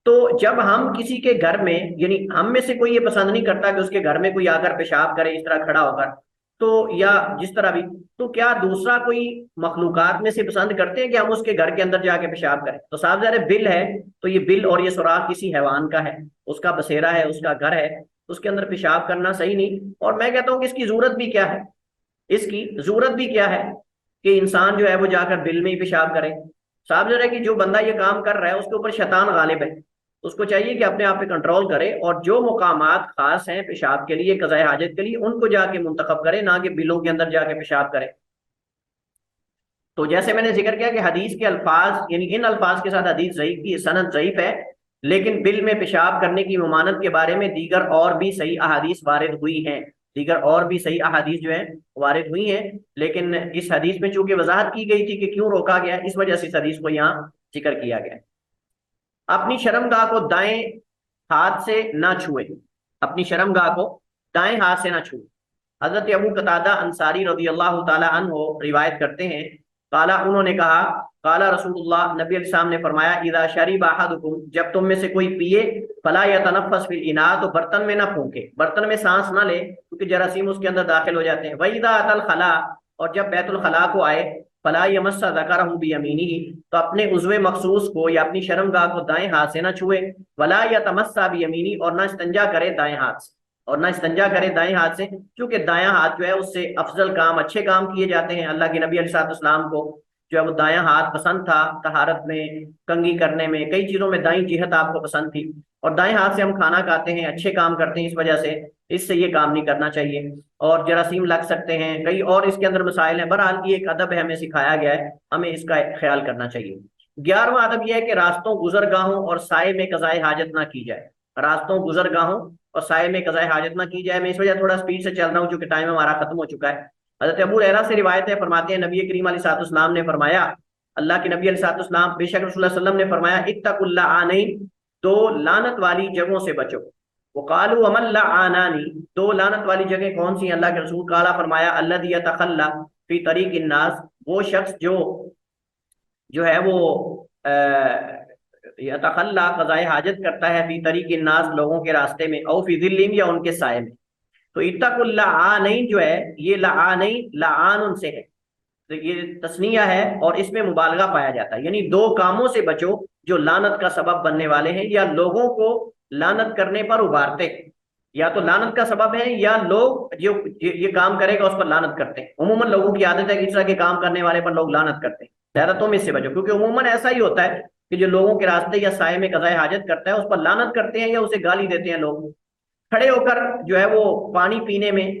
[SPEAKER 1] تو جب ہم کسی کے گھر میں، یعنی ہم میں سے کوئی یہ پسند نہیں کرتا کہ اس کے گھر میں کوئی آ کر پیشاب کرے اس طرح کھڑا ہو کر، تو یا جس طرح بھی، تو کیا دوسرا کوئی مخلوقات میں سے پسند کرتے ہیں کہ ہم اس کے گھر کے اندر جا کے پیشاب کریں؟ تو صاحب ظاہر بل ہے تو یہ بل اور یہ سوراخ کسی حیوان کا ہے، اس کا بسیرا ہے، اس کا گھر ہے، اس کے اندر پیشاب کرنا صحیح نہیں. اور میں کہتا ہوں کہ اس کی ضرورت بھی کیا ہے، اس کی ضرورت بھی کیا ہے کہ انسان جو ہے وہ جا کر بل میں ہی پیشاب کرے. صاحب ظاہر ہے کہ جو بندہ یہ کام کر رہا ہے اس کے اوپر شیطان غالب ہے، اس کو چاہیے کہ اپنے آپ پہ کنٹرول کرے اور جو مقامات خاص ہیں پیشاب کے لیے، قضاء حاجت کے لیے، ان کو جا کے منتخب کرے، نہ کہ بلوں کے اندر جا کے پیشاب کرے. تو جیسے میں نے ذکر کیا کہ حدیث کے الفاظ، یعنی ان الفاظ کے ساتھ حدیث ضعیف کی سند ضعیف ہے، لیکن بل میں پیشاب کرنے کی ممانعت کے بارے میں دیگر اور بھی صحیح احادیث وارد ہوئی ہیں، دیگر اور بھی صحیح احادیث جو ہیں وارد ہوئی ہیں. لیکن اس حدیث میں چونکہ وضاحت کی گئی تھی کہ کیوں روکا گیا، اس وجہ سے اس حدیث کو یہاں ذکر کیا گیا. اپنی شرمگاہ کو دائیں ہاتھ سے نہ چھوئے، اپنی شرمگاہ کو دائیں ہاتھ سے نہ چھوئے. حضرت ابو قتادہ انصاری رضی اللہ تعالی عنہ روایت کرتے ہیں قالا انہوں نے کہا قالا رسول اللہ نبی علیہ السلام نے فرمایا اذا شرب احدکم جب تم میں سے کوئی پیے فلا یتنفس فی الاناء تو برتن میں نہ پھونکے، برتن میں سانس نہ لے کیونکہ جراثیم اس کے اندر داخل ہو جاتے ہیں۔ واذا اتى الخلاء اور جب بیت الخلاء کو آئے فلا یمس ذکرہ بیمینہ تو اپنے عضو مخصوص کو یا اپنی شرمگاہ کو دائیں ہاتھ سے نہ چھوئے، ولا یتمسح بیمینہ اور نہ استنجا کرے دائیں ہاتھ سے، اور نہ استنجا کرے دائیں ہاتھ سے، کیونکہ دایاں ہاتھ جو ہے اس سے افضل کام اچھے کام کیے جاتے ہیں۔ اللہ کے نبی علیہ السلام کو جو ہے وہ دایاں ہاتھ پسند تھا، طہارت میں، کنگھی کرنے میں، کئی چیزوں میں دائیں جہت آپ کو پسند تھی، اور دائیں ہاتھ سے ہم کھانا کھاتے ہیں، اچھے کام کرتے ہیں، اس وجہ سے اس سے یہ کام نہیں کرنا چاہیے، اور جراثیم لگ سکتے ہیں، کئی اور اس کے اندر مسائل ہیں۔ بہرحال یہ ایک ادب ہے، ہمیں سکھایا گیا ہے، ہمیں اس کا خیال کرنا چاہیے۔ 11واں ادب یہ ہے کہ راستوں گزرگاہوں اور سائے میں قضائے حاجت نہ کی جائے، راستوں گزرگاہوں اور سائے میں قضائے حاجت نہ کی جائے۔ میں اس وجہ تھوڑا سپیڈ سے چل رہا ہوں چونکہ ٹائم ہمارا ختم ہو چکا ہے۔ حضرت ابو ہریرہ سے روایت ہے، فرماتے ہیں نبی کریم علیہ السلام نے فرمایا، اللہ کے نبی علیہ السلام بے شک رسول اللہ صلی اللہ علیہ وسلم نے فرمایا اتقوا اللعانین، دو لعنت والی جگہوں سے بچو۔ وقالوا وما اللعانان، دو لعنت والی جگہیں کون سی ہیں؟ اللہ کے رسول قالا فرمایا الذی یتخلی فی طریق الناس، وہ شخص جو ہے وہ یتخلی قضائے حاجت کرتا ہے فی طریق الناس، لوگوں کے راستے میں، او فی ظلہم یا ان کے سائے میں۔ تو اتقوا اللعانین جو ہے یہ لعانین لعان سے ہے، تو یہ تسنیہ ہے اور اس میں مبالغہ پایا جاتا ہے، یعنی دو کاموں سے بچو جو لعنت کا سبب بننے والے ہیں یا لوگوں کو لعنت کرنے پر ابھارتے ہیں، یا تو لعنت کا سبب ہے یا لوگ جو یہ کام کرے گا اس پر لعنت کرتے ہیں۔ عموماً لوگوں کی عادت ہے کہ اس طرح کے کام کرنے والے پر لوگ لعنت کرتے ہیں، لہذا تم اس سے بچو، کیونکہ عموماً ایسا ہی ہوتا ہے کہ جو لوگوں کے راستے یا سائے میں قضائے حاجت کرتا ہے اس پر لعنت کرتے ہیں یا اسے گالی دیتے ہیں لوگ۔ کھڑے ہو کر جو ہے وہ پانی پینے میں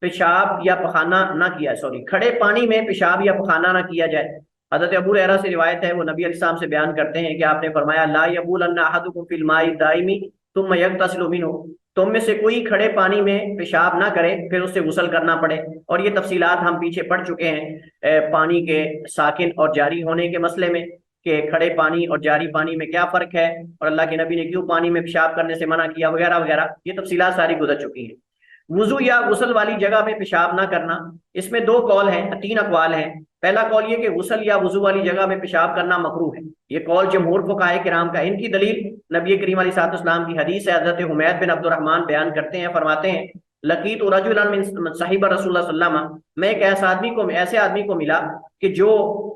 [SPEAKER 1] پیشاب یا پخانہ نہ کیا، کھڑے پانی میں پیشاب یا پخانہ نہ کیا جائے۔ حضرت ابو ہریرہ سے روایت ہے، وہ نبی علیہ السلام سے بیان کرتے ہیں کہ آپ نے فرمایا لا یبولن احدکم فی الماء الدائم ثم یغتسل منہ، تم میں سے کوئی کھڑے پانی میں پیشاب نہ کرے پھر اس سے غسل کرنا پڑے، اور یہ تفصیلات ہم پیچھے پڑھ چکے ہیں پانی کے ساکن اور جاری ہونے کے مسئلے میں، کہ کھڑے پانی اور جاری پانی میں کیا فرق ہے، اور اللہ کے نبی نے کیوں پانی میں پیشاب کرنے سے منع کیا، وغیرہ وغیرہ، یہ تفصیلات ساری گزر چکی ہیں۔ وضو یا غسل والی جگہ میں پیشاب نہ کرنا، اس میں دو قول ہیں، تین اقوال ہیں۔ پہلا قول یہ کہ غسل یا وضو والی جگہ میں پیشاب کرنا مکروہ ہے، یہ قول جمہور فقہائے کرام کا۔ ان کی دلیل نبی کریم علیہ السلام کی حدیث ہے، حضرت حمید بن عبد الرحمن بیان کرتے ہیں، فرماتے ہیں لقیت رجلا من صاحب رسول اللہ صلی اللہ علیہ وسلم، میں ایک ایسے آدمی کو ملا کہ جو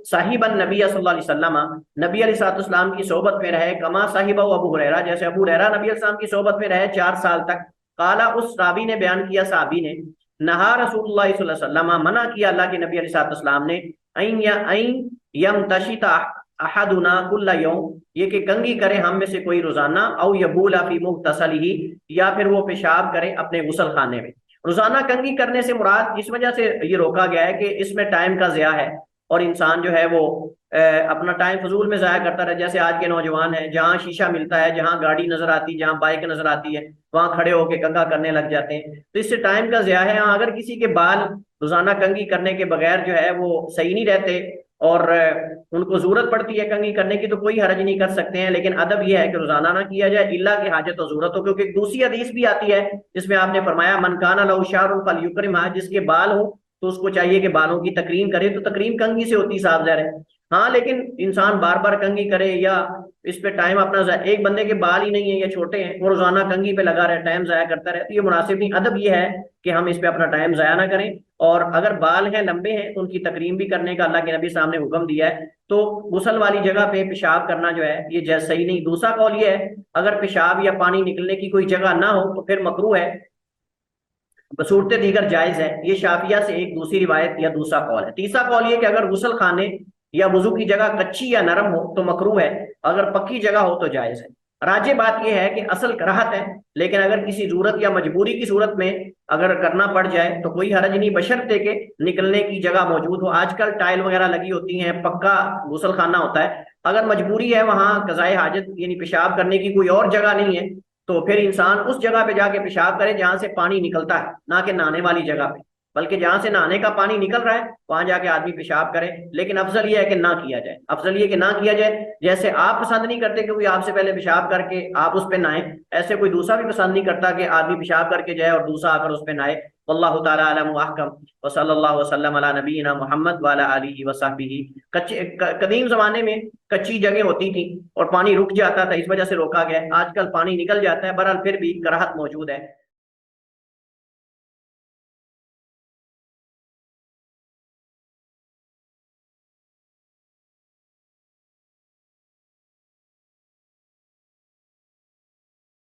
[SPEAKER 1] صاحب النبی صلی اللہ علیہ وسلم، نبی علیہ السلام کی صحبت میں رہے، کما صاحب ابو ہریرہ، جیسے ابو ہریرہ نبی علیہ السلام کی صحبت میں رہے 4 سال تک۔ قالا، اس صحابی نے بیان کیا، صحابی نے، نہا رسول اللہ صلی اللہ علیہ وسلم، منع کیا اللہ کے نبی علیہ السلام نے، این یمتشط احدنا کل یوم، یہ کہ کنگھی کرے ہم میں سے کوئی روزانہ، او یبول فی مغتسلہ، یا پھر وہ پیشاب کرے اپنے غسل خانے میں۔ روزانہ کنگھی کرنے سے مراد اس وجہ سے یہ روکا گیا ہے کہ اس میں ٹائم کا ضیاع ہے، اور انسان جو ہے وہ اپنا ٹائم فضول میں ضائع کرتا رہے، جیسے آج کے نوجوان ہیں، جہاں شیشہ ملتا ہے، جہاں گاڑی نظر آتی ہے، جہاں بائک نظر آتی ہے، وہاں کھڑے ہو کے کنگھا کرنے لگ جاتے ہیں، تو اس سے ٹائم کا ضیاع ہے۔ ہاں، اگر کسی کے بال روزانہ کنگھی کرنے کے بغیر جو ہے وہ صحیح نہیں رہتے اور ان کو ضرورت پڑتی ہے کنگھی کرنے کی، تو کوئی حرج نہیں کر سکتے ہیں، لیکن ادب یہ ہے کہ روزانہ نہ کیا جائے الا کہ حاجت و ضرورت ہو، کیونکہ ایک دوسری حدیث بھی آتی ہے جس میں آپ نے فرمایا من کان لہ شعر فلیکرمھا، جس کے بال ہو تو اس کو چاہیے کہ بالوں کی تکریم کرے، تو تکریم کنگھی سے ہوتی، صاف ظاہر ہے۔ ہاں، لیکن انسان بار بار کنگھی کرے یا اس پہ ٹائم اپنا ایک بندے کے بال ہی نہیں ہے یا چھوٹے ہیں، وہ روزانہ کنگھی پہ لگا رہے، ٹائم ضائع کرتا رہے، تو یہ مناسب نہیں۔ ادب یہ ہے کہ ہم اس پہ اپنا ٹائم ضائع نہ کریں، اور اگر بال ہیں لمبے ہیں تو ان کی تکریم بھی کرنے کا اللہ کے نبی صاحب نے حکم دیا ہے، تو غسل والی جگہ پہ پیشاب کرنا جو ہے یہ جیسے صحیح نہیں۔ دوسرا قول یہ ہے اگر پیشاب یا پانی نکلنے کی کوئی جگہ نہ ہو تو پھر مکروہ ہے، بصورت دیگر جائز ہے، یہ شافعیہ سے ایک دوسری روایت یا دوسرا قول ہے۔ تیسرا قول یہ کہ اگر غسل خانے یا وضو کی جگہ کچی یا نرم ہو تو مکروہ ہے، اگر پکی جگہ ہو تو جائز ہے۔ راجح بات یہ ہے کہ اصل کراہت ہے، لیکن اگر کسی ضرورت یا مجبوری کی صورت میں اگر کرنا پڑ جائے تو کوئی حرج نہیں، بشرطے کہ نکلنے کی جگہ موجود ہو۔ آج کل ٹائل وغیرہ لگی ہوتی ہیں، پکا غسل خانہ ہوتا ہے، اگر مجبوری ہے وہاں قضائے حاجت یعنی پیشاب کرنے کی کوئی اور جگہ نہیں ہے تو پھر انسان اس جگہ پہ جا کے پیشاب کرے جہاں سے پانی نکلتا ہے، نہ کہ نہانے والی جگہ پہ۔ بلکہ جہاں سے نہانے کا پانی نکل رہا ہے وہاں جا کے آدمی پیشاب کرے، لیکن افضل یہ ہے کہ نہ کیا جائے، افضل یہ کہ نہ کیا جائے۔ جیسے آپ پسند نہیں کرتے کہ کوئی آپ سے پہلے پیشاب کر کے آپ اس پہ نہائیں، ایسے کوئی دوسرا بھی پسند نہیں کرتا کہ آدمی پیشاب کر کے جائے اور دوسرا آ کر اس پہ نہائے۔ واللہ تعالی اعلم واحکم، وصلی اللہ وسلم علی نبینا محمد وعلی آلہ وصحبہ۔ قدیم زمانے میں کچی جگہ ہوتی تھی اور پانی رک جاتا تھا، اس وجہ سے روکا گیا ہے۔ آج کل پانی نکل جاتا ہے، بہرحال پھر بھی کراہت موجود ہے۔